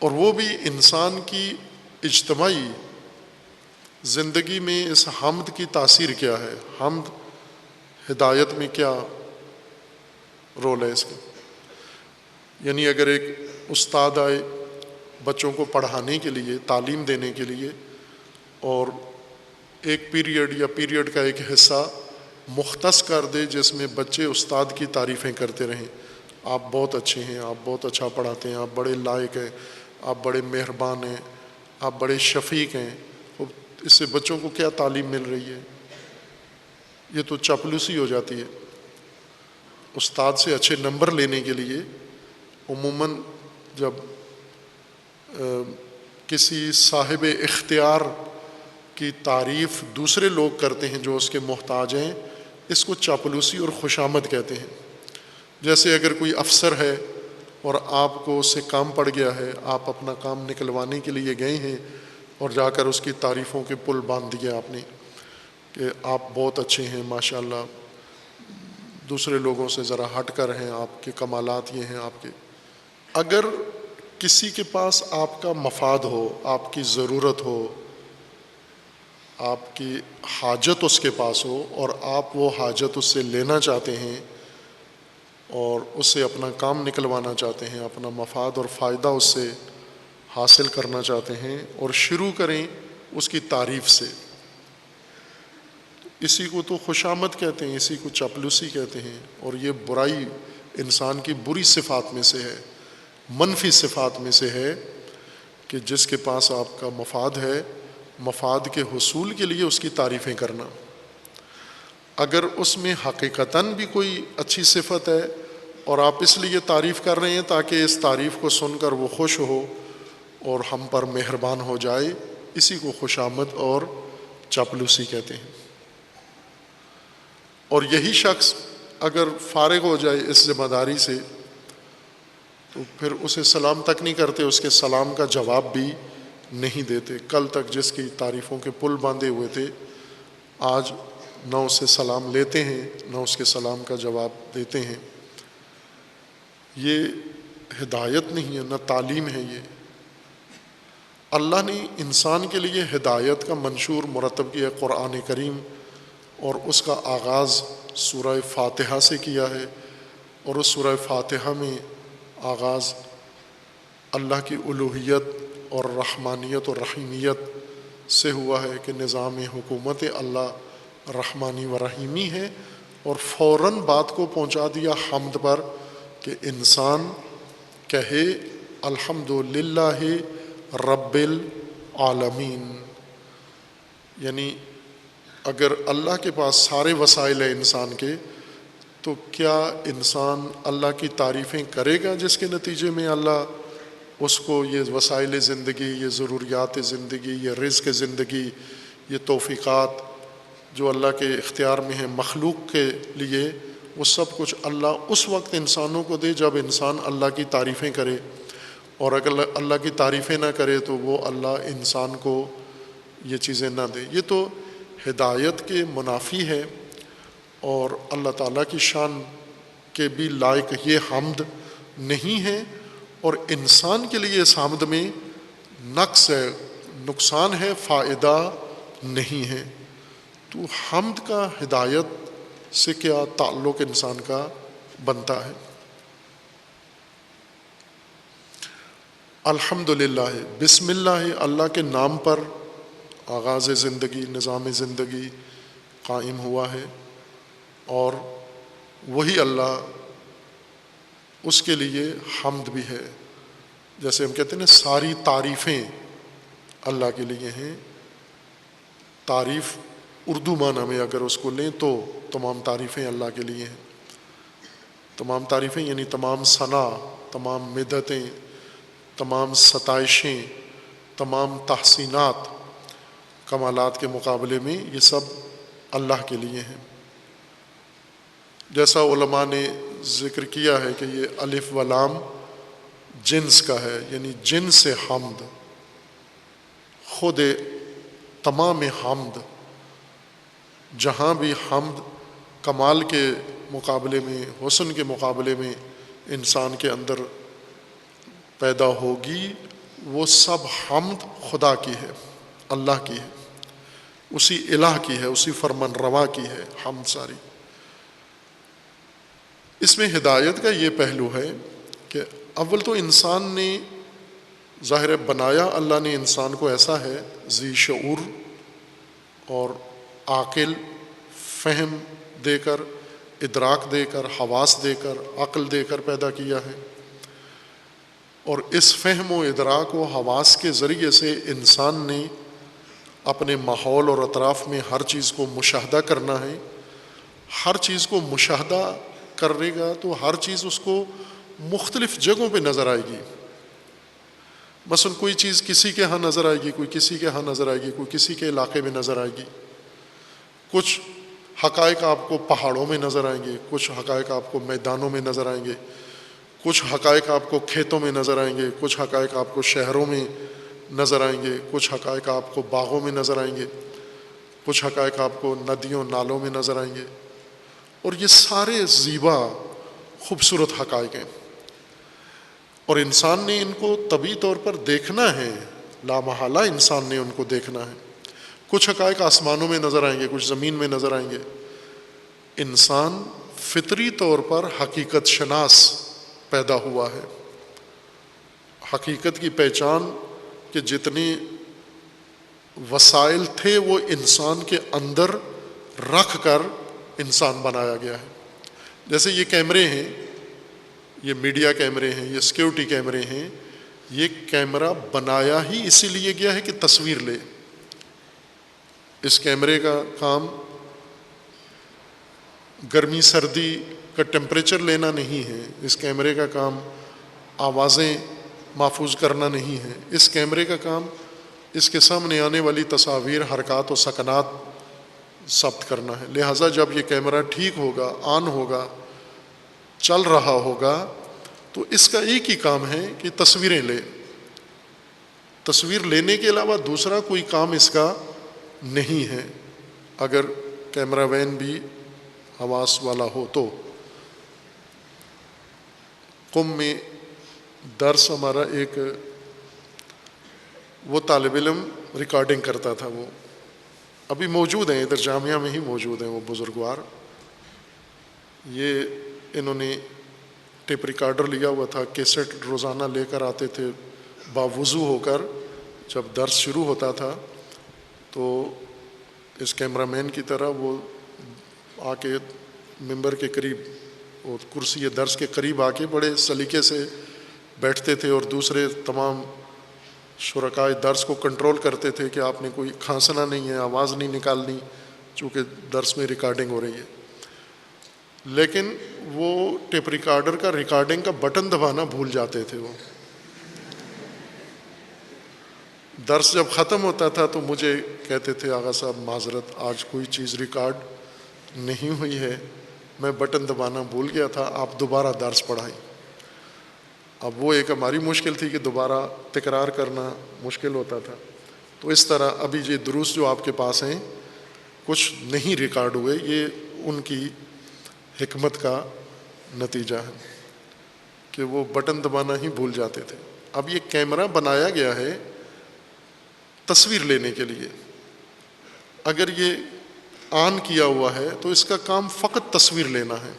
اور وہ بھی انسان کی اجتماعی زندگی میں اس حمد کی تاثیر کیا ہے؟ حمد ہدایت میں کیا رول ہے اس کا؟ یعنی اگر ایک استاد آئے بچوں کو پڑھانے کے لیے، تعلیم دینے کے لیے، اور ایک پیریڈ یا پیریڈ کا ایک حصہ مختص کر دے جس میں بچے استاد کی تعریفیں کرتے رہیں، آپ بہت اچھے ہیں، آپ بہت اچھا پڑھاتے ہیں، آپ بڑے لائق ہیں، آپ بڑے مہربان ہیں، آپ بڑے شفیق ہیں، اس سے بچوں کو کیا تعلیم مل رہی ہے؟ یہ تو چاپلوسی ہو جاتی ہے۔ استاد سے اچھے نمبر لینے کے لیے عموماً جب کسی صاحب اختیار کی تعریف دوسرے لوگ کرتے ہیں جو اس کے محتاج ہیں، اس کو چاپلوسی اور خوشامد کہتے ہیں۔ جیسے اگر کوئی افسر ہے اور آپ کو اس سے کام پڑ گیا ہے، آپ اپنا کام نکلوانے کے لیے گئے ہیں اور جا کر اس کی تعریفوں کے پل باندھ دیا آپ نے کہ آپ بہت اچھے ہیں ماشاءاللہ، دوسرے لوگوں سے ذرا ہٹ کر ہیں، آپ کے کمالات یہ ہیں آپ کے۔ اگر کسی کے پاس آپ کا مفاد ہو، آپ کی ضرورت ہو، آپ کی حاجت اس کے پاس ہو اور آپ وہ حاجت اس سے لینا چاہتے ہیں اور اس سے اپنا کام نکلوانا چاہتے ہیں، اپنا مفاد اور فائدہ اس سے حاصل کرنا چاہتے ہیں، اور شروع کریں اس کی تعریف سے، اسی کو تو خوشامد کہتے ہیں، اسی کو چاپلوسی کہتے ہیں۔ اور یہ برائی انسان کی بری صفات میں سے ہے، منفی صفات میں سے ہے کہ جس کے پاس آپ کا مفاد ہے، مفاد کے حصول کے لیے اس کی تعریفیں کرنا۔ اگر اس میں حقیقتاً بھی کوئی اچھی صفت ہے اور آپ اس لیے تعریف کر رہے ہیں تاکہ اس تعریف کو سن کر وہ خوش ہو اور ہم پر مہربان ہو جائے، اسی کو خوشامد اور چاپلوسی کہتے ہیں۔ اور یہی شخص اگر فارغ ہو جائے اس ذمہ داری سے تو پھر اسے سلام تک نہیں کرتے، اس کے سلام کا جواب بھی نہیں دیتے۔ کل تک جس کی تعریفوں کے پل باندھے ہوئے تھے، آج نہ اس سے سلام لیتے ہیں نہ اس کے سلام کا جواب دیتے ہیں۔ یہ ہدایت نہیں ہے، نہ تعلیم ہے۔ یہ اللہ نے انسان کے لیے ہدایت کا منشور مرتب کیا قرآن کریم، اور اس کا آغاز سورہ فاتحہ سے کیا ہے، اور اس سورہ فاتحہ میں آغاز اللہ کی الوہیت اور رحمانیت اور رحیمیت سے ہوا ہے کہ نظام حکومت اللہ رحمانی و رحیمی ہے، اور فوراً بات کو پہنچا دیا حمد پر کہ انسان کہے الحمدللہ رب العالمین۔ یعنی اگر اللہ کے پاس سارے وسائل ہیں انسان کے، تو کیا انسان اللہ کی تعریفیں کرے گا جس کے نتیجے میں اللہ اس کو یہ وسائل زندگی، یہ ضروریات زندگی، یہ رزق زندگی، یہ توفیقات جو اللہ کے اختیار میں ہیں مخلوق کے لیے، وہ سب کچھ اللہ اس وقت انسانوں کو دے جب انسان اللہ کی تعریفیں کرے، اور اگر اللہ کی تعریفیں نہ کرے تو وہ اللہ انسان کو یہ چیزیں نہ دے۔ یہ تو ہدایت کے منافی ہے، اور اللہ تعالیٰ کی شان کے بھی لائق یہ حمد نہیں ہے، اور انسان کے لیے اس حمد میں نقص ہے، نقصان ہے، فائدہ نہیں ہے۔ تو حمد کا ہدایت سے کیا تعلق انسان کا بنتا ہے؟ الحمدللہ، بسم اللہ، اللہ کے نام پر آغاز زندگی، نظام زندگی قائم ہوا ہے، اور وہی اللہ، اس کے لیے حمد بھی ہے۔ جیسے ہم کہتے ہیں نا ساری تعریفیں اللہ کے لیے ہیں۔ تعریف اردو معنی میں اگر اس کو لیں تو تمام تعریفیں اللہ کے لیے ہیں۔ تمام تعریفیں یعنی تمام ثنا، تمام مدحیں، تمام ستائشیں، تمام تحسینات کمالات کے مقابلے میں یہ سب اللہ کے لیے ہیں۔ جیسا علماء نے ذکر کیا ہے کہ یہ الف و لام جنس کا ہے، یعنی جنس سے حمد، خود تمام حمد، جہاں بھی حمد کمال کے مقابلے میں، حسن کے مقابلے میں انسان کے اندر پیدا ہوگی، وہ سب حمد خدا کی ہے، اللہ کی ہے، اسی الہ کی ہے، اسی فرمان روا کی ہے حمد ساری۔ اس میں ہدایت کا یہ پہلو ہے کہ اول تو انسان نے ظاہر بنایا، اللہ نے انسان کو ایسا ہے ذی شعور اور عاقل، فہم دے کر، ادراک دے کر، حواس دے کر، عقل دے کر پیدا کیا ہے، اور اس فہم و ادراک و حواس کے ذریعے سے انسان نے اپنے ماحول اور اطراف میں ہر چیز کو مشاہدہ کرنا ہے۔ ہر چیز کو مشاہدہ کرے گا تو ہر چیز اس کو مختلف جگہوں پہ نظر آئے گی۔ مثلا کوئی چیز کسی کے ہاں نظر آئے گی، کوئی کسی کے ہاں نظر آئے گی، کوئی کسی کے علاقے میں نظر آئے گی۔ کچھ حقائق آپ کو پہاڑوں میں نظر آئیں گے، کچھ حقائق آپ کو میدانوں میں نظر آئیں گے، کچھ حقائق آپ کو کھیتوں میں نظر آئیں گے، کچھ حقائق آپ کو شہروں میں نظر آئیں گے، کچھ حقائق آپ کو باغوں میں نظر آئیں گے، کچھ حقائق آپ کو ندیوں نالوں میں نظر آئیں گے، اور یہ سارے زیبا خوبصورت حقائق ہیں، اور انسان نے ان کو طبعی طور پر دیکھنا ہے، لامحالہ انسان نے ان کو دیکھنا ہے۔ کچھ حقائق آسمانوں میں نظر آئیں گے، کچھ زمین میں نظر آئیں گے۔ انسان فطری طور پر حقیقت شناس پیدا ہوا ہے۔ حقیقت کی پہچان کے جتنے وسائل تھے وہ انسان کے اندر رکھ کر انسان بنایا گیا ہے۔ جیسے یہ کیمرے ہیں، یہ میڈیا کیمرے ہیں، یہ سیکیورٹی کیمرے ہیں، یہ کیمرہ بنایا ہی اسی لیے گیا ہے کہ تصویر لے۔ اس کیمرے کا کام گرمی سردی کا ٹیمپریچر لینا نہیں ہے، اس کیمرے کا کام آوازیں محفوظ کرنا نہیں ہے، اس کیمرے کا کام اس کے سامنے آنے والی تصاویر، حرکات و سکنات ثبت کرنا ہے۔ لہٰذا جب یہ کیمرہ ٹھیک ہوگا، آن ہوگا، چل رہا ہوگا، تو اس کا ایک ہی کام ہے کہ تصویریں لے۔ تصویر لینے کے علاوہ دوسرا کوئی کام اس کا نہیں ہے، اگر کیمرہ وین بھی حواس والا ہو تو۔ قم میں درس ہمارا ایک وہ طالب علم ریکارڈنگ کرتا تھا، وہ ابھی موجود ہیں، ادھر جامعہ میں ہی موجود ہیں وہ بزرگوار۔ یہ انہوں نے ٹیپ ریکارڈر لیا ہوا تھا، کیسٹ روزانہ لے کر آتے تھے، باوضو ہو کر جب درس شروع ہوتا تھا تو اس کیمرہ مین کی طرح وہ آ کے ممبر کے قریب اور کرسی درس کے قریب آ کے بڑے سلیقے سے بیٹھتے تھے، اور دوسرے تمام شرکائے درس کو کنٹرول کرتے تھے کہ آپ نے کوئی کھانسنا نہیں ہے، آواز نہیں نکالنی، چونکہ درس میں ریکارڈنگ ہو رہی ہے۔ لیکن وہ ٹیپ ریکارڈر کا ریکارڈنگ کا بٹن دبانا بھول جاتے تھے۔ وہ درس جب ختم ہوتا تھا تو مجھے کہتے تھے آغا صاحب معذرت، آج کوئی چیز ریکارڈ نہیں ہوئی ہے، میں بٹن دبانا بھول گیا تھا، آپ دوبارہ درس پڑھائیں۔ اب وہ ایک ہماری مشکل تھی کہ دوبارہ تکرار کرنا مشکل ہوتا تھا۔ تو اس طرح ابھی یہ دروس جو آپ کے پاس ہیں کچھ نہیں ریکارڈ ہوئے، یہ ان کی حکمت کا نتیجہ ہے کہ وہ بٹن دبانا ہی بھول جاتے تھے۔ اب یہ کیمرہ بنایا گیا ہے تصویر لینے کے لیے۔ اگر یہ آن کیا ہوا ہے تو اس کا کام فقط تصویر لینا ہے۔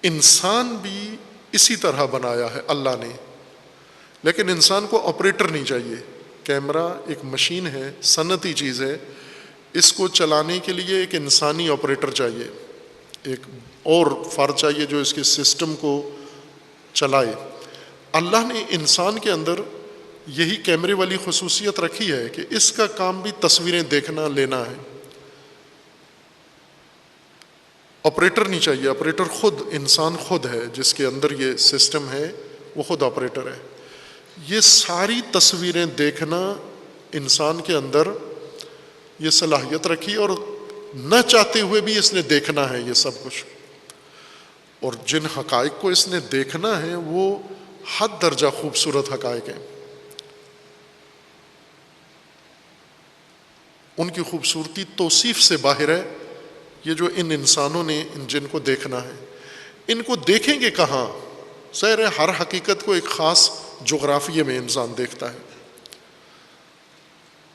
انسان بھی اسی طرح بنایا ہے اللہ نے، لیکن انسان کو آپریٹر نہیں چاہیے۔ کیمرہ ایک مشین ہے، صنعتی چیز ہے، اس کو چلانے کے لیے ایک انسانی آپریٹر چاہیے، ایک اور فرد چاہیے جو اس کے سسٹم کو چلائے۔ اللہ نے انسان کے اندر یہی کیمرے والی خصوصیت رکھی ہے کہ اس کا کام بھی تصویریں دیکھنا لینا ہے۔ آپریٹر نہیں چاہیے، آپریٹر خود انسان خود ہے، جس کے اندر یہ سسٹم ہے وہ خود آپریٹر ہے۔ یہ ساری تصویریں دیکھنا انسان کے اندر یہ صلاحیت رکھی، اور نہ چاہتے ہوئے بھی اس نے دیکھنا ہے یہ سب کچھ۔ اور جن حقائق کو اس نے دیکھنا ہے وہ حد درجہ خوبصورت حقائق ہیں، ان کی خوبصورتی توصیف سے باہر ہے۔ یہ جو ان انسانوں نے جن کو دیکھنا ہے، ان کو دیکھیں گے کہاں؟ ظاہر ہے ہر حقیقت کو ایک خاص جغرافیے میں انسان دیکھتا ہے۔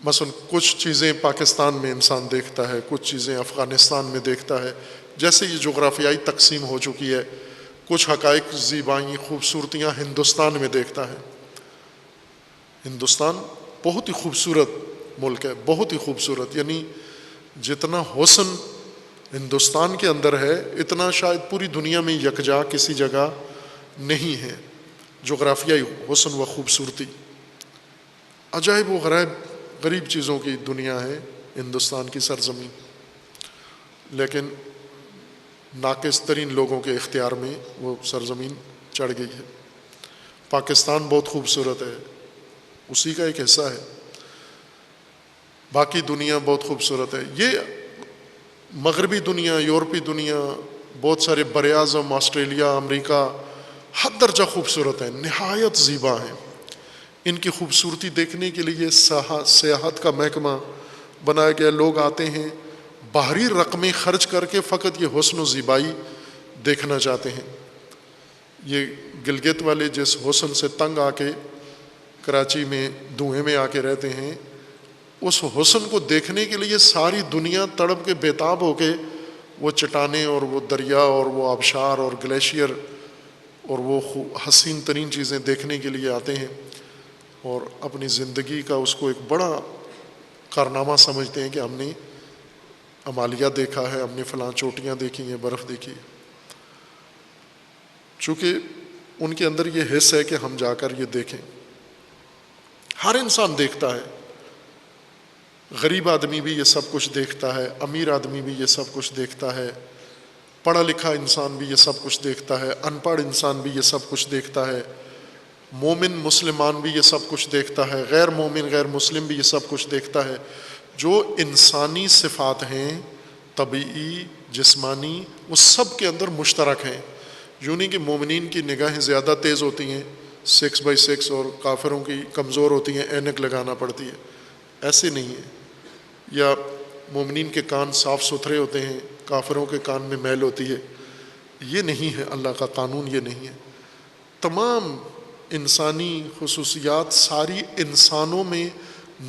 مثلا کچھ چیزیں پاکستان میں انسان دیکھتا ہے، کچھ چیزیں افغانستان میں دیکھتا ہے، جیسے یہ جغرافیائی تقسیم ہو چکی ہے۔ کچھ حقائق، زیبائیں، خوبصورتیاں ہندوستان میں دیکھتا ہے۔ ہندوستان بہت ہی خوبصورت ملک ہے، بہت ہی خوبصورت، یعنی جتنا حسن ہندوستان کے اندر ہے اتنا شاید پوری دنیا میں یکجا کسی جگہ نہیں ہے۔ جغرافیائی حسن و خوبصورتی، عجائب و غریب چیزوں کی دنیا ہے ہندوستان کی سرزمین، لیکن ناقص ترین لوگوں کے اختیار میں وہ سرزمین چڑھ گئی ہے۔ پاکستان بہت خوبصورت ہے، اسی کا ایک حصہ ہے، باقی دنیا بہت خوبصورت ہے۔ یہ مغربی دنیا، یورپی دنیا، بہت سارے بر اعظم، آسٹریلیا، امریکہ حد درجہ خوبصورت ہیں، نہایت زیبا ہیں۔ ان کی خوبصورتی دیکھنے کے لیے سیاحت کا محکمہ بنایا گیا، لوگ آتے ہیں باہری رقمیں خرچ کر کے فقط یہ حسن و زیبائی دیکھنا چاہتے ہیں۔ یہ گلگت والے جس حسن سے تنگ آ کے کراچی میں دھوئیں میں آ کے رہتے ہیں، اس حسن کو دیکھنے کے لیے ساری دنیا تڑپ کے بےتاب ہو کے وہ چٹانیں اور وہ دریا اور وہ آبشار اور گلیشیئر اور وہ حسین ترین چیزیں دیکھنے کے لیے آتے ہیں، اور اپنی زندگی کا اس کو ایک بڑا کارنامہ سمجھتے ہیں کہ ہم نے ہمالیہ دیکھا ہے، ہم نے فلاں چوٹیاں دیکھی ہیں، برف دیکھی ہے۔ چونکہ ان کے اندر یہ حس ہے کہ ہم جا کر یہ دیکھیں۔ ہر انسان دیکھتا ہے، غریب آدمی بھی یہ سب کچھ دیکھتا ہے، امیر آدمی بھی یہ سب کچھ دیکھتا ہے، پڑھا لکھا انسان بھی یہ سب کچھ دیکھتا ہے، ان پڑھ انسان بھی یہ سب کچھ دیکھتا ہے، مومن مسلمان بھی یہ سب کچھ دیکھتا ہے، غیر مومن غیر مسلم بھی یہ سب کچھ دیکھتا ہے۔ جو انسانی صفات ہیں، طبعی، جسمانی، وہ سب کے اندر مشترک ہیں۔ یوں نہیں کہ مومنین کی نگاہیں زیادہ تیز ہوتی ہیں 6x6 اور کافروں کی کمزور ہوتی ہیں، اینک لگانا پڑتی ہے، ایسے نہیں ہے۔ یا مومنین کے کان صاف ستھرے ہوتے ہیں، کافروں کے کان میں میل ہوتی ہے، یہ نہیں ہے اللہ کا قانون، یہ نہیں ہے۔ تمام انسانی خصوصیات ساری انسانوں میں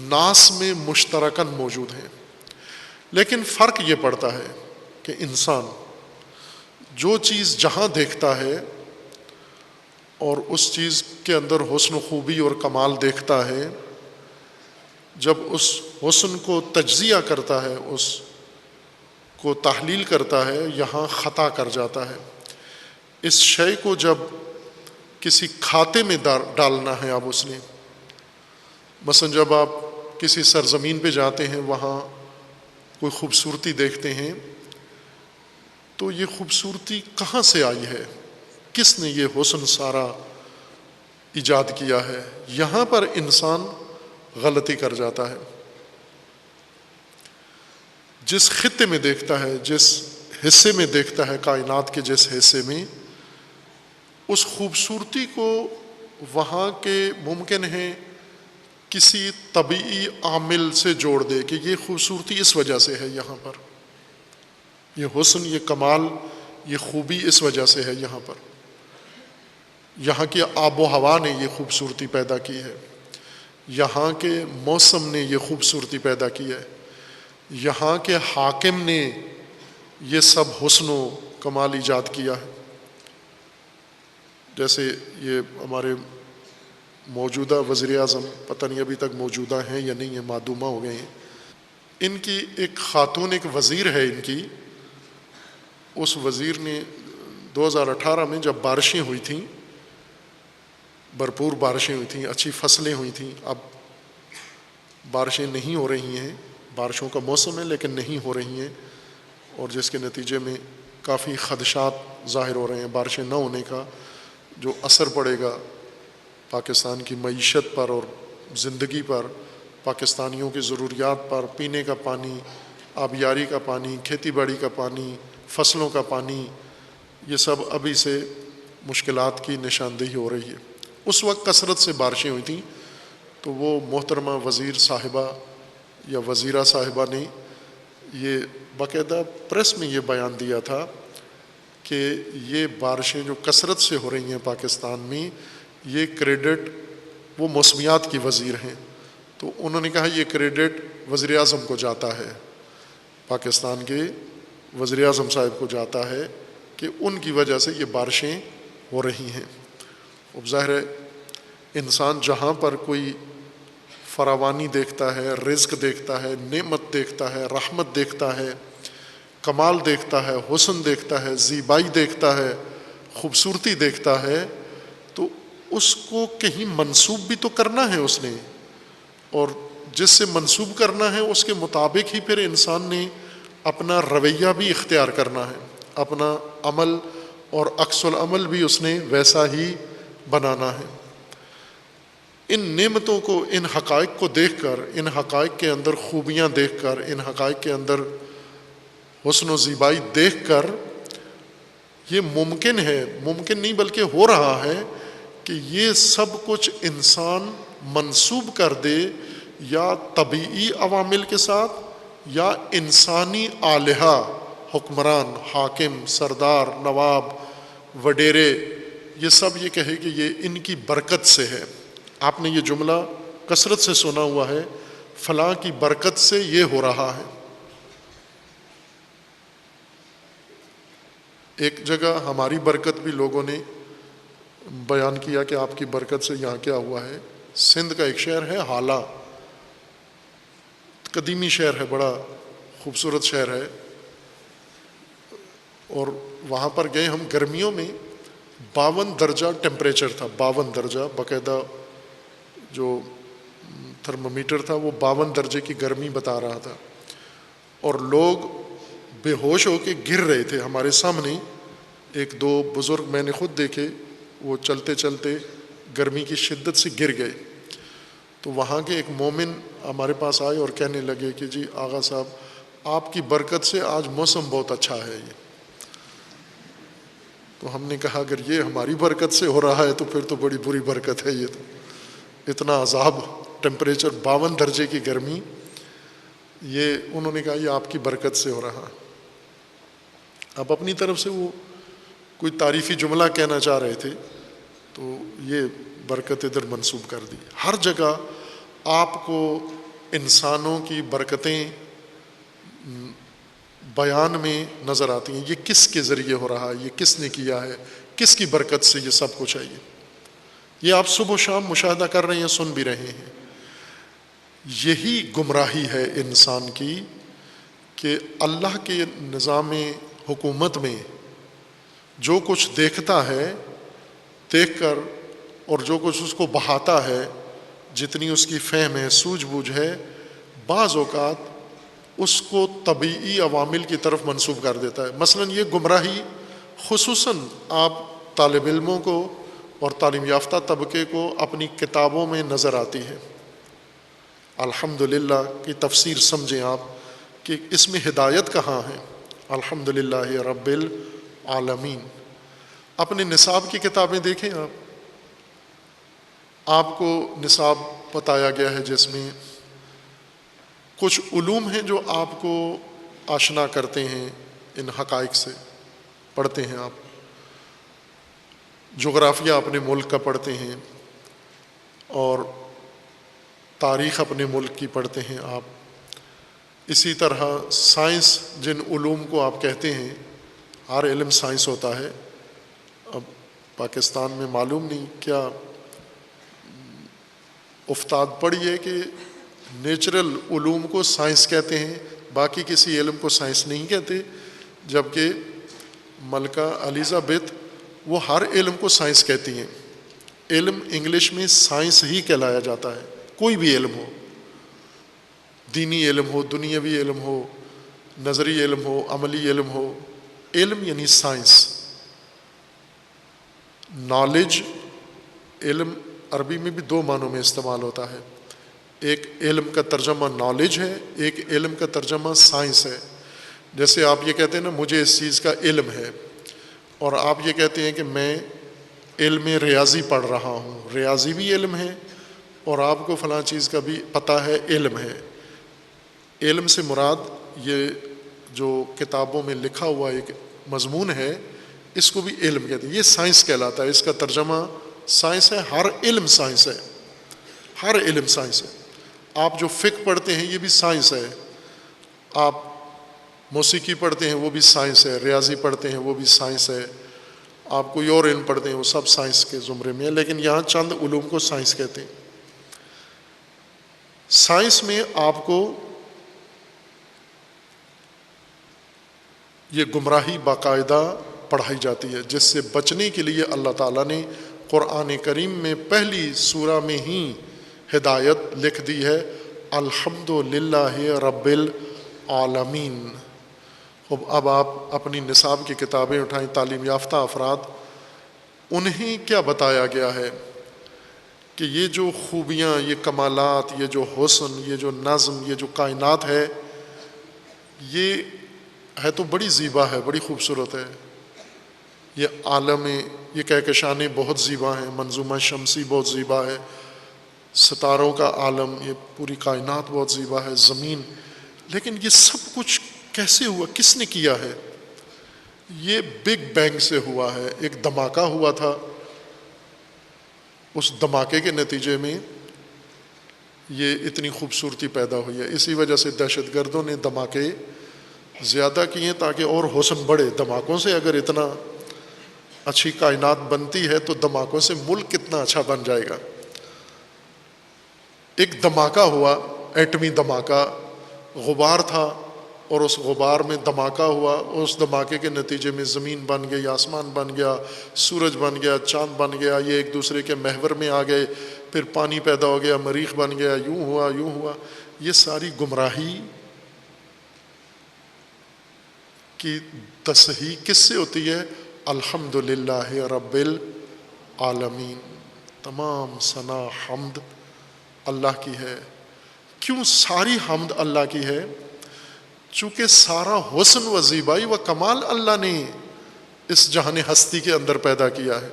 ناس میں مشترکاً موجود ہیں، لیکن فرق یہ پڑتا ہے کہ انسان جو چیز جہاں دیکھتا ہے اور اس چیز کے اندر حسن و خوبی اور کمال دیکھتا ہے، جب اس حسن کو تجزیہ کرتا ہے، اس کو تحلیل کرتا ہے، یہاں خطا کر جاتا ہے۔ اس شے کو جب کسی کھاتے میں ڈالنا ہے، اب اس نے مثلا جب آپ کسی سرزمین پہ جاتے ہیں، وہاں کوئی خوبصورتی دیکھتے ہیں، تو یہ خوبصورتی کہاں سے آئی ہے، کس نے یہ حسن سارا ایجاد کیا ہے؟ یہاں پر انسان غلطی کر جاتا ہے۔ جس خطے میں دیکھتا ہے، جس حصے میں دیکھتا ہے، کائنات کے جس حصے میں، اس خوبصورتی کو وہاں کے ممکن ہے کسی طبعی عامل سے جوڑ دے کہ یہ خوبصورتی اس وجہ سے ہے، یہاں پر یہ حسن، یہ کمال، یہ خوبی اس وجہ سے ہے، یہاں پر یہاں کی آب و ہوا نے یہ خوبصورتی پیدا کی ہے، یہاں کے موسم نے یہ خوبصورتی پیدا کی ہے۔ یہاں کے حاکم نے یہ سب حسن و کمال ایجاد کیا ہے. جیسے یہ ہمارے موجودہ وزیر اعظم پتہ نہیں ابھی تک موجودہ ہیں یا نہیں ہیں، معدومہ ہو گئے ہیں. ان کی ایک خاتون، ایک وزیر ہے ان کی، اس وزیر نے 2018 میں جب بارشیں ہوئی تھیں، بھرپور بارشیں ہوئی تھیں، اچھی فصلیں ہوئی تھیں، اب بارشیں نہیں ہو رہی ہیں، بارشوں کا موسم ہے لیکن نہیں ہو رہی ہیں، اور جس کے نتیجے میں کافی خدشات ظاہر ہو رہے ہیں. بارشیں نہ ہونے کا جو اثر پڑے گا پاکستان کی معیشت پر اور زندگی پر، پاکستانیوں کی ضروریات پر، پینے کا پانی، آبیاری کا پانی، کھیتی باڑی کا پانی، فصلوں کا پانی، یہ سب ابھی سے مشکلات کی نشاندہی ہو رہی ہے. اس وقت کثرت سے بارشیں ہوئی تھیں، تو وہ محترمہ وزیر صاحبہ یا وزیرہ صاحبہ نے یہ باقاعدہ پریس میں یہ بیان دیا تھا کہ یہ بارشیں جو کثرت سے ہو رہی ہیں پاکستان میں، یہ کریڈٹ، وہ موسمیات کی وزیر ہیں، تو انہوں نے کہا یہ کریڈٹ وزیر اعظم کو جاتا ہے، پاکستان کے وزیر اعظم صاحب کو جاتا ہے کہ ان کی وجہ سے یہ بارشیں ہو رہی ہیں. اب ظاہر ہے انسان جہاں پر کوئی فراوانی دیکھتا ہے، رزق دیکھتا ہے، نعمت دیکھتا ہے، رحمت دیکھتا ہے، کمال دیکھتا ہے، حسن دیکھتا ہے، زیبائی دیکھتا ہے، خوبصورتی دیکھتا ہے، تو اس کو کہیں منسوب بھی تو کرنا ہے اس نے، اور جس سے منسوب کرنا ہے اس کے مطابق ہی پھر انسان نے اپنا رویہ بھی اختیار کرنا ہے، اپنا عمل اور عکس العمل بھی اس نے ویسا ہی بنانا ہے. ان نعمتوں کو، ان حقائق کو دیکھ کر، ان حقائق کے اندر خوبیاں دیکھ کر، ان حقائق کے اندر حسن و زیبائی دیکھ کر یہ ممکن ہے، ممکن نہیں بلکہ ہو رہا ہے کہ یہ سب کچھ انسان منسوب کر دے یا طبیعی عوامل کے ساتھ یا انسانی آلہہ، حکمران، حاکم، سردار، نواب، وڈیرے، یہ سب یہ کہے کہ یہ ان کی برکت سے ہے. آپ نے یہ جملہ کثرت سے سنا ہوا ہے، فلاں کی برکت سے یہ ہو رہا ہے. ایک جگہ ہماری برکت بھی لوگوں نے بیان کیا کہ آپ کی برکت سے یہاں کیا ہوا ہے. سندھ کا ایک شہر ہے حالہ، قدیمی شہر ہے، بڑا خوبصورت شہر ہے، اور وہاں پر گئے ہم گرمیوں میں. 52 درجہ ٹیمپریچر تھا، 52 درجہ، باقاعدہ جو تھرمومیٹر تھا وہ 52 درجے کی گرمی بتا رہا تھا، اور لوگ بے ہوش ہو کے گر رہے تھے ہمارے سامنے. ایک دو بزرگ میں نے خود دیکھے، وہ چلتے چلتے گرمی کی شدت سے گر گئے. تو وہاں کے ایک مومن ہمارے پاس آئے اور کہنے لگے کہ جی آغا صاحب آپ کی برکت سے آج موسم بہت اچھا ہے. یہ تو ہم نے کہا اگر یہ ہماری برکت سے ہو رہا ہے تو پھر تو بڑی بری برکت ہے. یہ تو اتنا عذاب، ٹیمپریچر 52 درجے کی گرمی، یہ انہوں نے کہا یہ آپ کی برکت سے ہو رہا. اب اپنی طرف سے وہ کوئی تعریفی جملہ کہنا چاہ رہے تھے تو یہ برکت ادھر منسوب کر دی. ہر جگہ آپ کو انسانوں کی برکتیں بیان میں نظر آتی ہیں. یہ کس کے ذریعے ہو رہا ہے، یہ کس نے کیا ہے، کس کی برکت سے یہ سب کچھ ہے. یہ آپ صبح و شام مشاہدہ کر رہے ہیں، سن بھی رہے ہیں. یہی گمراہی ہے انسان کی کہ اللہ کے نظام حکومت میں جو کچھ دیکھتا ہے، دیکھ کر، اور جو کچھ اس کو بہاتا ہے، جتنی اس کی فہم ہے، سوجھ بوجھ ہے، بعض اوقات اس کو طبیعی عوامل کی طرف منسوب کر دیتا ہے. مثلا یہ گمراہی خصوصاً آپ طالب علموں کو اور تعلیم یافتہ طبقے کو اپنی کتابوں میں نظر آتی ہے. الحمدللہ کی تفسیر سمجھیں آپ کہ اس میں ہدایت کہاں ہے. الحمدللہ رب العالمین. اپنے نصاب کی کتابیں دیکھیں آپ کو نصاب بتایا گیا ہے جس میں کچھ علوم ہیں جو آپ کو آشنا کرتے ہیں ان حقائق سے. پڑھتے ہیں آپ جغرافیہ اپنے ملک کا پڑھتے ہیں، اور تاریخ اپنے ملک کی پڑھتے ہیں آپ، اسی طرح سائنس، جن علوم کو آپ کہتے ہیں، ہر علم سائنس ہوتا ہے. اب پاکستان میں معلوم نہیں کیا افتاد پڑی ہے کہ نیچرل علوم کو سائنس کہتے ہیں، باقی کسی علم کو سائنس نہیں کہتے، جبکہ ملکہ الیزابتھ وہ ہر علم کو سائنس کہتی ہیں. علم انگلش میں سائنس ہی کہلایا جاتا ہے، کوئی بھی علم ہو، دینی علم ہو، دنیاوی علم ہو، نظری علم ہو، عملی علم ہو. علم یعنی سائنس. نالج، علم عربی میں بھی دو معنوں میں استعمال ہوتا ہے. ایک علم کا ترجمہ نالج ہے، ایک علم کا ترجمہ سائنس ہے. جیسے آپ یہ کہتے ہیں نا مجھے اس چیز کا علم ہے، اور آپ یہ کہتے ہیں کہ میں علم ریاضی پڑھ رہا ہوں. ریاضی بھی علم ہے، اور آپ کو فلاں چیز کا بھی پتہ ہے، علم ہے. علم سے مراد یہ جو کتابوں میں لکھا ہوا ایک مضمون ہے، اس کو بھی علم کہتے ہیں. یہ سائنس کہلاتا ہے، اس کا ترجمہ سائنس ہے. ہر علم سائنس ہے، ہر علم سائنس ہے. آپ جو فقہ پڑھتے ہیں یہ بھی سائنس ہے، آپ موسیقی پڑھتے ہیں وہ بھی سائنس ہے، ریاضی پڑھتے ہیں وہ بھی سائنس ہے، آپ کوئی اور علم پڑھتے ہیں وہ سب سائنس کے زمرے میں ہے. لیکن یہاں چند علوم کو سائنس کہتے ہیں. سائنس میں آپ کو یہ گمراہی باقاعدہ پڑھائی جاتی ہے، جس سے بچنے کے لیے اللہ تعالیٰ نے قرآن کریم میں پہلی سورہ میں ہی ہدایت لکھ دی ہے، الحمدللہ رب العالمین. اب آپ اپنی نصاب کی کتابیں اٹھائیں، تعلیم یافتہ افراد، انہیں کیا بتایا گیا ہے کہ یہ جو خوبیاں، یہ کمالات، یہ جو حسن، یہ جو نظم، یہ جو کائنات ہے، یہ ہے تو بڑی زیبا ہے، بڑی خوبصورت ہے. یہ عالم، یہ کہکشانیں بہت زیبا ہیں، منظومہ شمسی بہت زیبا ہے، ستاروں کا عالم، یہ پوری کائنات بہت زیبا ہے، زمین. لیکن یہ سب کچھ کیسے ہوا، کس نے کیا ہے؟ یہ بگ بینگ سے ہوا ہے. ایک دھماکہ ہوا تھا، اس دھماکے کے نتیجے میں یہ اتنی خوبصورتی پیدا ہوئی ہے. اسی وجہ سے دہشت گردوں نے دھماکے زیادہ کیے تاکہ اور حسن بڑھے. دھماکوں سے اگر اتنا اچھی کائنات بنتی ہے تو دھماکوں سے ملک کتنا اچھا بن جائے گا. ایک دھماکہ ہوا، ایٹمی دھماکہ، غبار تھا اور اس غبار میں دھماکہ ہوا. اس دھماکے کے نتیجے میں زمین بن گئی، آسمان بن گیا، سورج بن گیا، چاند بن گیا، یہ ایک دوسرے کے محور میں آ گئے، پھر پانی پیدا ہو گیا، مریخ بن گیا، یوں ہوا یوں ہوا. یہ ساری گمراہی کی تصحیح کس سے ہوتی ہے؟ الحمدللہ رب العالمین. تمام ثنا حمد اللہ کی ہے. کیوں ساری حمد اللہ کی ہے؟ چونکہ سارا حسن و زیبائی و کمال اللہ نے اس جہان ہستی کے اندر پیدا کیا ہے.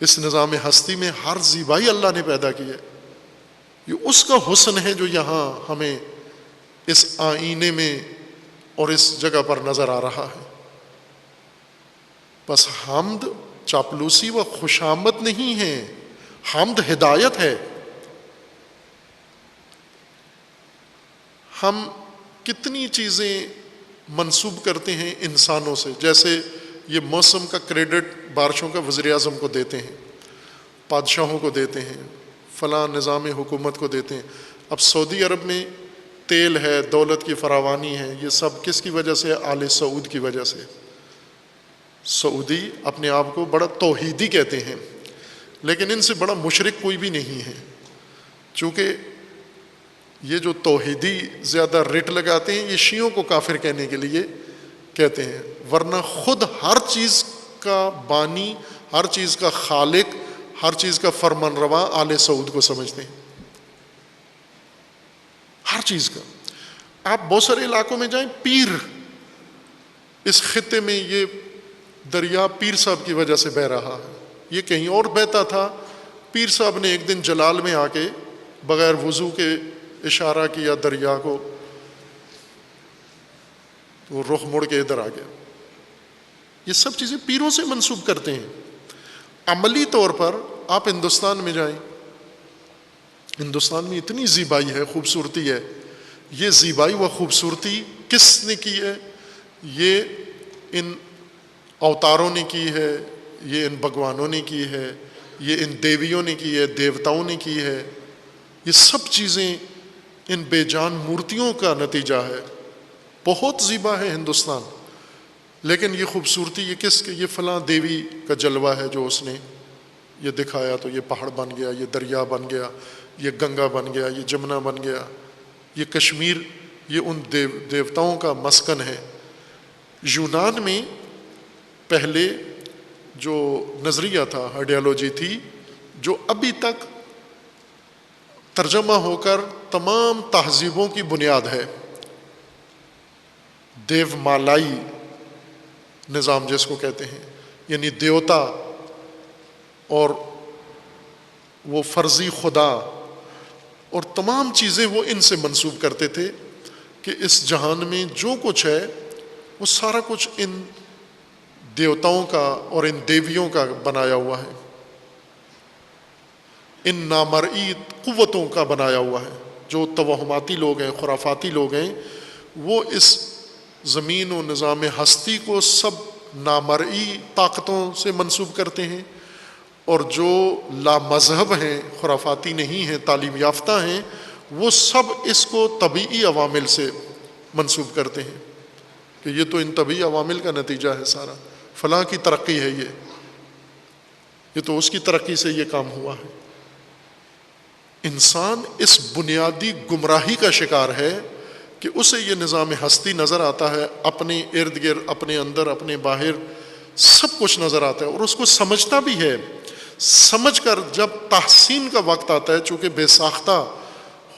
اس نظام ہستی میں ہر زیبائی اللہ نے پیدا کی ہے. یہ اس کا حسن ہے جو یہاں ہمیں اس آئینے میں اور اس جگہ پر نظر آ رہا ہے. بس حمد چاپلوسی و خوشامد نہیں ہے، حمد ہدایت ہے. ہم کتنی چیزیں منسوب کرتے ہیں انسانوں سے، جیسے یہ موسم کا کریڈٹ بارشوں کا وزیر اعظم کو دیتے ہیں، بادشاہوں کو دیتے ہیں، فلاں نظام حکومت کو دیتے ہیں. اب سعودی عرب میں تیل ہے، دولت کی فراوانی ہے، یہ سب کس کی وجہ سے؟ آل سعود کی وجہ سے. سعودی اپنے آپ کو بڑا توحیدی کہتے ہیں، لیکن ان سے بڑا مشرک کوئی بھی نہیں ہے. چونکہ یہ جو توحیدی زیادہ ریٹ لگاتے ہیں، یہ شیعوں کو کافر کہنے کے لیے کہتے ہیں، ورنہ خود ہر چیز کا بانی، ہر چیز کا خالق، ہر چیز کا فرمان روا آل سعود کو سمجھتے ہیں. ہر چیز کا. آپ بہت سارے علاقوں میں جائیں، پیر، اس خطے میں یہ دریا پیر صاحب کی وجہ سے بہہ رہا ہے، یہ کہیں اور بہتا تھا. پیر صاحب نے ایک دن جلال میں آ کے بغیر وضو کے اشارہ کیا دریا کو، وہ رخ مڑ کے ادھر آ گیا. یہ سب چیزیں پیروں سے منسوب کرتے ہیں. عملی طور پر آپ ہندوستان میں جائیں، ہندوستان میں اتنی زیبائی ہے، خوبصورتی ہے. یہ زیبائی و خوبصورتی کس نے کی ہے؟ یہ ان اوتاروں نے کی ہے، یہ ان بھگوانوں نے کی ہے، یہ ان دیویوں نے کی ہے، دیوتاؤں نے کی ہے. یہ سب چیزیں ان بے جان مورتیوں کا نتیجہ ہے. بہت زیبا ہے ہندوستان، لیکن یہ خوبصورتی یہ کس کے؟ یہ فلاں دیوی کا جلوہ ہے جو اس نے یہ دکھایا تو یہ پہاڑ بن گیا، یہ دریا بن گیا، یہ گنگا بن گیا، یہ جمنا بن گیا. یہ کشمیر یہ ان دیوتاؤں کا مسکن ہے. یونان میں پہلے جو نظریہ تھا، آئیڈیالوجی تھی، جو ابھی تک ترجمہ ہو کر تمام تہذیبوں کی بنیاد ہے، دیو مالائی نظام جس کو کہتے ہیں، یعنی دیوتا اور وہ فرضی خدا اور تمام چیزیں وہ ان سے منسوب کرتے تھے کہ اس جہان میں جو کچھ ہے وہ سارا کچھ ان دیوتاؤں کا اور ان دیویوں کا بنایا ہوا ہے، ان نامرئی قوتوں کا بنایا ہوا ہے. جو توہماتی لوگ ہیں، خرافاتی لوگ ہیں، وہ اس زمین و نظام ہستی کو سب نامرئی طاقتوں سے منسوب کرتے ہیں، اور جو لا مذہب ہیں، خرافاتی نہیں ہیں، تعلیم یافتہ ہیں، وہ سب اس کو طبیعی عوامل سے منسوب کرتے ہیں کہ یہ تو ان طبیعی عوامل کا نتیجہ ہے، سارا فلاں کی ترقی ہے، یہ تو اس کی ترقی سے یہ کام ہوا ہے. انسان اس بنیادی گمراہی کا شکار ہے کہ اسے یہ نظام ہستی نظر آتا ہے، اپنے ارد گرد، اپنے اندر، اپنے باہر سب کچھ نظر آتا ہے، اور اس کو سمجھتا بھی ہے. سمجھ کر جب تحسین کا وقت آتا ہے، چونکہ بے ساختہ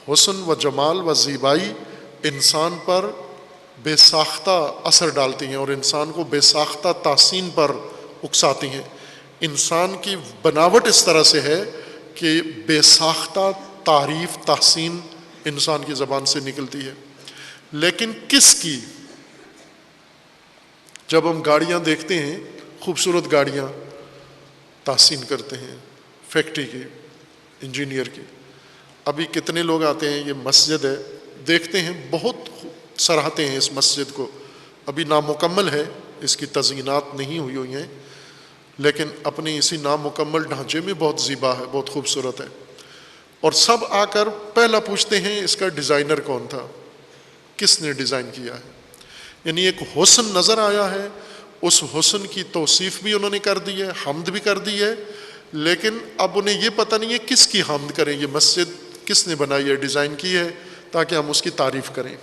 حسن و جمال و زیبائی انسان پر بے ساختہ اثر ڈالتی ہیں اور انسان کو بے ساختہ تحسین پر اکساتی ہیں. انسان کی بناوٹ اس طرح سے ہے کہ بے ساختہ تعریف، تحسین انسان کی زبان سے نکلتی ہے. لیکن کس کی؟ جب ہم گاڑیاں دیکھتے ہیں، خوبصورت گاڑیاں، تحسین کرتے ہیں فیکٹری کی، انجینئر کی. ابھی کتنے لوگ آتے ہیں، یہ مسجد ہے، دیکھتے ہیں، بہت سراہتے ہیں اس مسجد کو. ابھی نامکمل ہے، اس کی تزئینات نہیں ہوئی ہیں، لیکن اپنی اسی نامکمل ڈھانچے میں بہت زیبا ہے، بہت خوبصورت ہے. اور سب آ کر پہلا پوچھتے ہیں اس کا ڈیزائنر کون تھا، کس نے ڈیزائن کیا ہے. یعنی ایک حسن نظر آیا ہے، اس حسن کی توصیف بھی انہوں نے کر دی ہے، حمد بھی کر دی ہے، لیکن اب انہیں یہ پتہ نہیں ہے کس کی حمد کریں، یہ مسجد کس نے بنائی ہے، ڈیزائن کی ہے، تاکہ ہم اس کی تعریف کریں.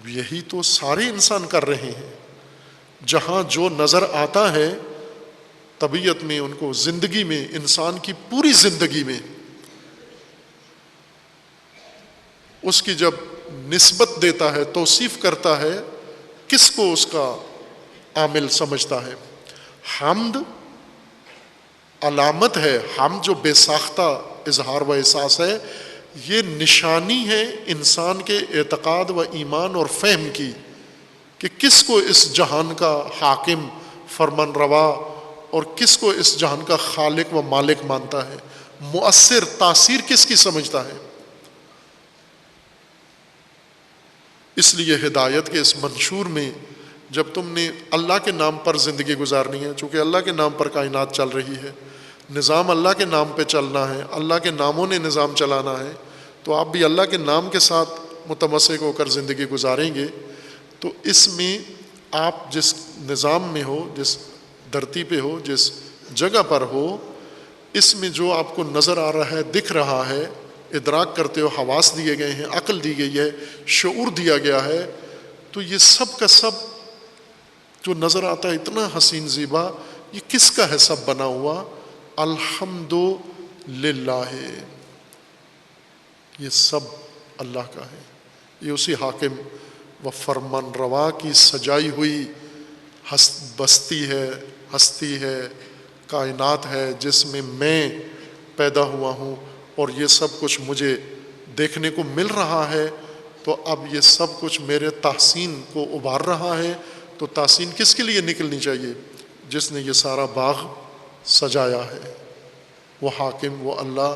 یہی تو سارے انسان کر رہے ہیں. جہاں جو نظر آتا ہے طبیعت میں، ان کو زندگی میں، انسان کی پوری زندگی میں، اس کی جب نسبت دیتا ہے، توصیف کرتا ہے، کس کو اس کا عامل سمجھتا ہے؟ حمد علامت ہے. حمد جو بے ساختہ اظہار و احساس ہے، یہ نشانی ہے انسان کے اعتقاد و ایمان اور فہم کی کہ کس کو اس جہان کا حاکم، فرمان روا، اور کس کو اس جہان کا خالق و مالک مانتا ہے. مؤثر، تاثیر کس کی سمجھتا ہے. اس لیے ہدایت کے اس منشور میں جب تم نے اللہ کے نام پر زندگی گزارنی ہے، چونکہ اللہ کے نام پر کائنات چل رہی ہے، نظام اللہ کے نام پہ چلنا ہے، اللہ کے ناموں نے نظام چلانا ہے، تو آپ بھی اللہ کے نام کے ساتھ متمسک ہو کر زندگی گزاریں گے. تو اس میں آپ جس نظام میں ہو، جس دھرتی پہ ہو، جس جگہ پر ہو، اس میں جو آپ کو نظر آ رہا ہے، دکھ رہا ہے، ادراک کرتے ہو، حواس دیے گئے ہیں، عقل دی گئی ہے، شعور دیا گیا ہے، تو یہ سب کا سب جو نظر آتا ہے اتنا حسین زیبا، یہ کس کا ہے سب بنا ہوا؟ الحمدللہ، یہ سب اللہ کا ہے. یہ اسی حاکم و فرمان روا کی سجائی ہوئی بستی ہے، ہستی ہے، کائنات ہے، جس میں پیدا ہوا ہوں، اور یہ سب کچھ مجھے دیکھنے کو مل رہا ہے. تو اب یہ سب کچھ میرے تحسین کو ابھار رہا ہے. تو تحسین کس کے لیے نکلنی چاہیے؟ جس نے یہ سارا باغ سجایا ہے، وہ حاکم، وہ اللہ،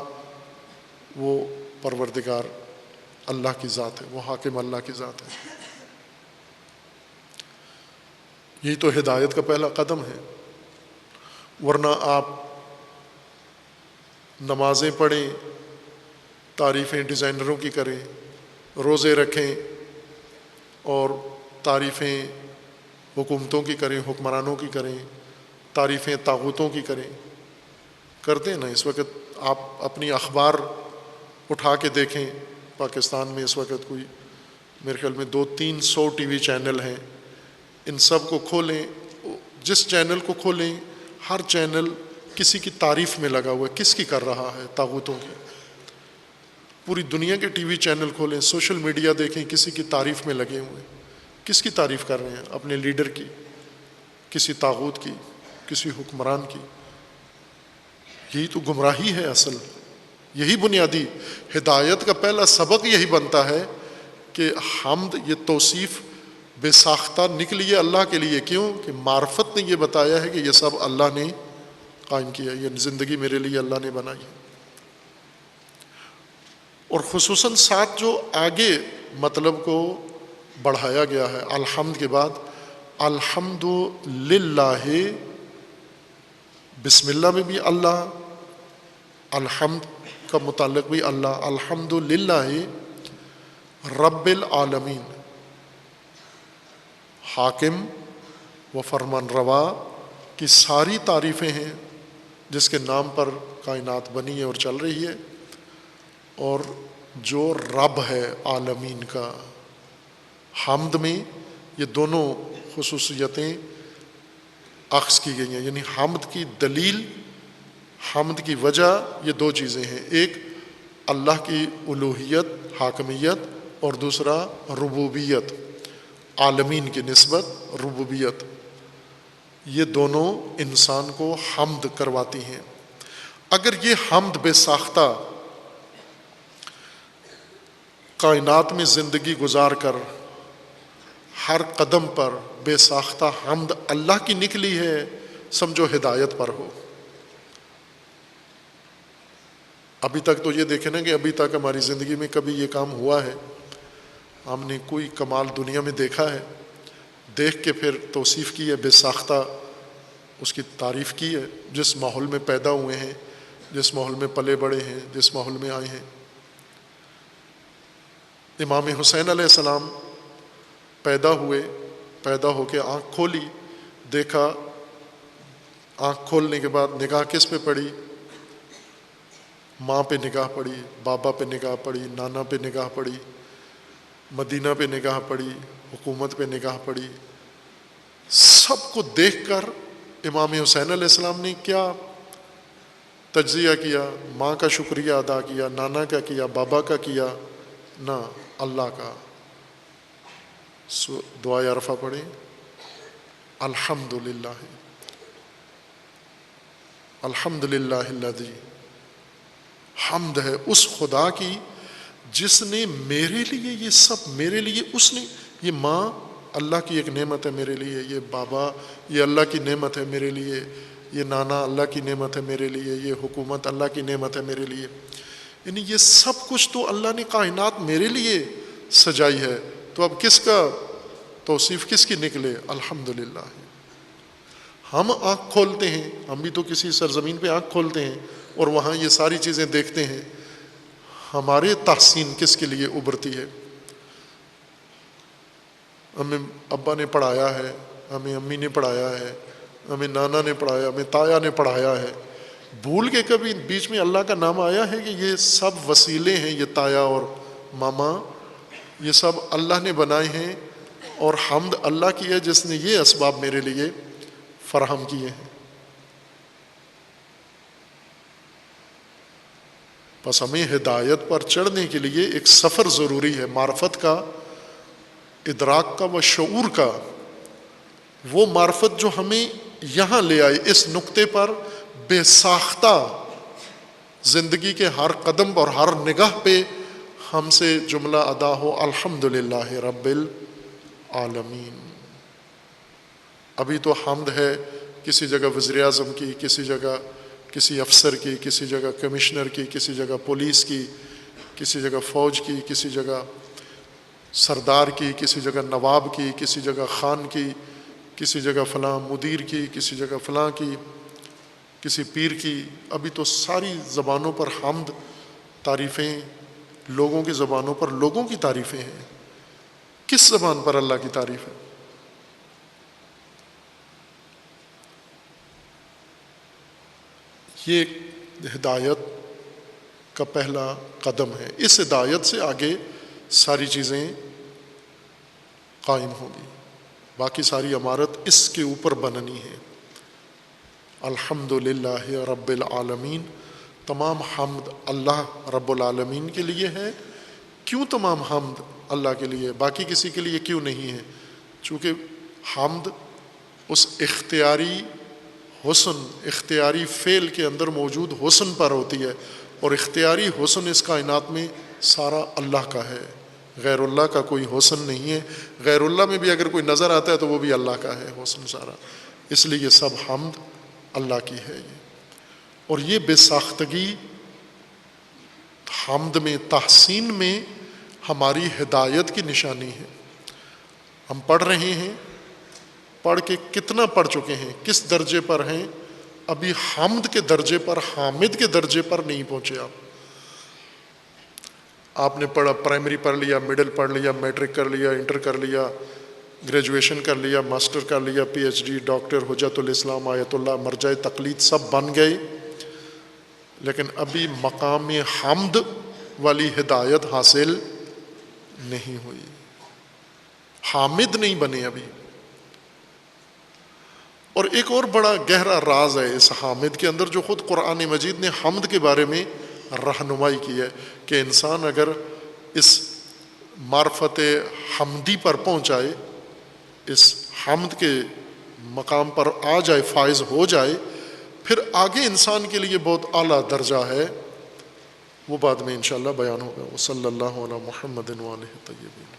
وہ پروردگار. اللہ کی ذات ہے، وہ حاکم اللہ کی ذات ہے۔ یہی تو ہدایت کا پہلا قدم ہے، ورنہ آپ نمازیں پڑھیں، تعریفیں ڈیزائنروں کی کریں، روزے رکھیں اور تعریفیں حکومتوں کی کریں، حکمرانوں کی کریں، تعریفیں طاغوتوں کی کریں، کرتے ہیں نا۔ اس وقت آپ اپنی اخبار اٹھا کے دیکھیں، پاکستان میں اس وقت کوئی میرے خیال میں 200-300 ٹی وی چینل ہیں، ان سب کو کھولیں، جس چینل کو کھولیں ہر چینل کسی کی تعریف میں لگا ہوا ہے۔ کس کی کر رہا ہے؟ طاغوتوں کی۔ پوری دنیا کے ٹی وی چینل کھولیں، سوشل میڈیا دیکھیں، کسی کی تعریف میں لگے ہوئے ہیں۔ کس کی تعریف کر رہے ہیں؟ اپنے لیڈر کی، کسی طاغوت کی، کسی حکمران کی۔ یہی تو گمراہی ہے اصل، یہی بنیادی ہدایت کا پہلا سبق یہی بنتا ہے کہ حمد، یہ توصیف بے ساختہ نکلی ہے اللہ کے لیے۔ کیوں؟ کہ معرفت نے یہ بتایا ہے کہ یہ سب اللہ نے قائم کیا، یہ زندگی میرے لیے اللہ نے بنائی ہے۔ اور خصوصاً ساتھ جو آگے مطلب کو بڑھایا گیا ہے الحمد کے بعد، الحمد للہ، بسم اللہ میں بھی اللہ، الحمد کا متعلق بھی اللہ، الحمد للہ رب العالمین، حاکم و فرمان روا کی ساری تعریفیں ہیں جس کے نام پر کائنات بنی ہے اور چل رہی ہے، اور جو رب ہے عالمین کا۔ حمد میں یہ دونوں خصوصیتیں اخذ کی گئی ہیں، یعنی حمد کی دلیل، حمد کی وجہ یہ دو چیزیں ہیں، ایک اللہ کی الوہیت، حاکمیت، اور دوسرا ربوبیت، عالمین کی نسبت ربوبیت۔ یہ دونوں انسان کو حمد کرواتی ہیں۔ اگر یہ حمد بے ساختہ کائنات میں زندگی گزار کر ہر قدم پر بے ساختہ حمد اللہ کی نکلی ہے، سمجھو ہدایت پر ہو۔ ابھی تک تو یہ دیکھیں نا کہ ابھی تک ہماری زندگی میں کبھی یہ کام ہوا ہے؟ ہم نے کوئی کمال دنیا میں دیکھا ہے؟ دیکھ کے پھر توصیف کی ہے، بے ساختہ اس کی تعریف کی ہے، جس ماحول میں پیدا ہوئے ہیں، جس ماحول میں پلے بڑے ہیں، جس ماحول میں آئے ہیں۔ امام حسین علیہ السلام پیدا ہوئے، پیدا ہو کے آنکھ کھولی، دیکھا، آنکھ کھولنے کے بعد نگاہ کس پہ پڑی؟ ماں پہ نگاہ پڑی، بابا پہ نگاہ پڑی، نانا پہ نگاہ پڑی، مدینہ پہ نگاہ پڑی، حکومت پہ نگاہ پڑی۔ سب کو دیکھ کر امام حسین علیہ السلام نے کیا تجزیہ کیا؟ ماں کا شکریہ ادا کیا، نانا کا کیا، بابا کا کیا؟ نہ، اللہ کا۔ دعائے عرفہ پڑھیں، الحمد للہ، الحمد للہ الذی، حمد ہے اس خدا کی جس نے میرے لیے یہ سب، میرے لیے اس نے، یہ ماں اللہ کی ایک نعمت ہے میرے لیے، یہ بابا یہ اللہ کی نعمت ہے میرے لیے، یہ نانا اللہ کی نعمت ہے میرے لیے، یہ حکومت اللہ کی نعمت ہے میرے لیے، یعنی یہ سب کچھ تو اللہ نے کائنات میرے لیے سجائی ہے۔ تو اب کس کا توصیف کس کی نکلے؟ الحمدللہ۔ ہم آنکھ کھولتے ہیں، ہم بھی تو کسی سرزمین پہ آنکھ کھولتے ہیں اور وہاں یہ ساری چیزیں دیکھتے ہیں، ہمارے تحسین کس کے لیے ابھرتی ہے؟ ہمیں ابا نے پڑھایا ہے، ہمیں امی نے پڑھایا ہے، ہمیں نانا نے پڑھایا، ہمیں تایا نے پڑھایا ہے، بھول کے کبھی بیچ میں اللہ کا نام آیا ہے کہ یہ سب وسیلے ہیں، یہ تایا اور ماما یہ سب اللہ نے بنائے ہیں، اور حمد اللہ کی ہے جس نے یہ اسباب میرے لیے فراہم کیے ہیں۔ بس ہمیں ہدایت پر چڑھنے کے لیے ایک سفر ضروری ہے، معرفت کا، ادراک کا و شعور کا۔ وہ معرفت جو ہمیں یہاں لے آئے اس نقطے پر بے ساختہ زندگی کے ہر قدم اور ہر نگاہ پہ ہم سے جملہ ادا ہو، الحمدللہ رب العالمین۔ ابھی تو حمد ہے کسی جگہ وزیر اعظم کی، کسی جگہ کسی افسر کی، کسی جگہ کمشنر کی، کسی جگہ پولیس کی، کسی جگہ فوج کی، کسی جگہ سردار کی، کسی جگہ نواب کی، کسی جگہ خان کی، کسی جگہ فلاں مدیر کی، کسی جگہ فلاں کی، کسی پیر کی. ابھی تو ساری زبانوں پر حمد، تعریفیں، لوگوں کی زبانوں پر لوگوں کی تعریفیں ہیں. کس زبان پر اللہ کی تعریف ہے؟ یہ ہدایت کا پہلا قدم ہے. اس ہدایت سے آگے ساری چیزیں قائم ہوگی، باقی ساری عمارت اس کے اوپر بننی ہے. الحمدللہ رب العالمین. تمام حمد اللہ رب العالمین کے لیے ہے. کیوں تمام حمد اللہ کے لیے، باقی کسی کے لیے کیوں نہیں ہے؟ چونکہ حمد اس اختیاری حسن، اختیاری فعل کے اندر موجود حسن پر ہوتی ہے، اور اختیاری حسن اس کائنات میں سارا اللہ کا ہے، غیر اللہ کا کوئی حسن نہیں ہے. غیر اللہ میں بھی اگر کوئی نظر آتا ہے تو وہ بھی اللہ کا ہے حسن سارا. اس لیے یہ سب حمد اللہ کی ہے. اور یہ بے ساختگی حمد میں، تحسین میں ہماری ہدایت کی نشانی ہے. ہم پڑھ رہے ہیں، پڑھ کے کتنا پڑھ چکے ہیں، کس درجے پر ہیں؟ ابھی حمد کے درجے پر، حامد کے درجے پر نہیں پہنچے. آپ نے پڑھا، پرائمری پڑھ لیا، مڈل پڑھ لیا، میٹرک کر لیا، انٹر کر لیا، گریجویشن کر لیا، ماسٹر کر لیا، پی ایچ ڈی، ڈاکٹر، حجت الاسلام، آیت اللہ، مرجع تقلید سب بن گئے، لیکن ابھی مقام حمد والی ہدایت حاصل نہیں ہوئی. حامد نہیں بنے ابھی. اور ایک اور بڑا گہرا راز ہے اس حامد کے اندر، جو خود قرآن مجید نے حمد کے بارے میں رہنمائی کی ہے، کہ انسان اگر اس معرفت حمدی پر پہنچ جائے، اس حمد کے مقام پر آ جائے، فائز ہو جائے، پھر آگے انسان کے لیے بہت اعلیٰ درجہ ہے. وہ بعد میں انشاءاللہ بیان ہوگا. وصلی اللہ علی محمد وآلہ طیبین.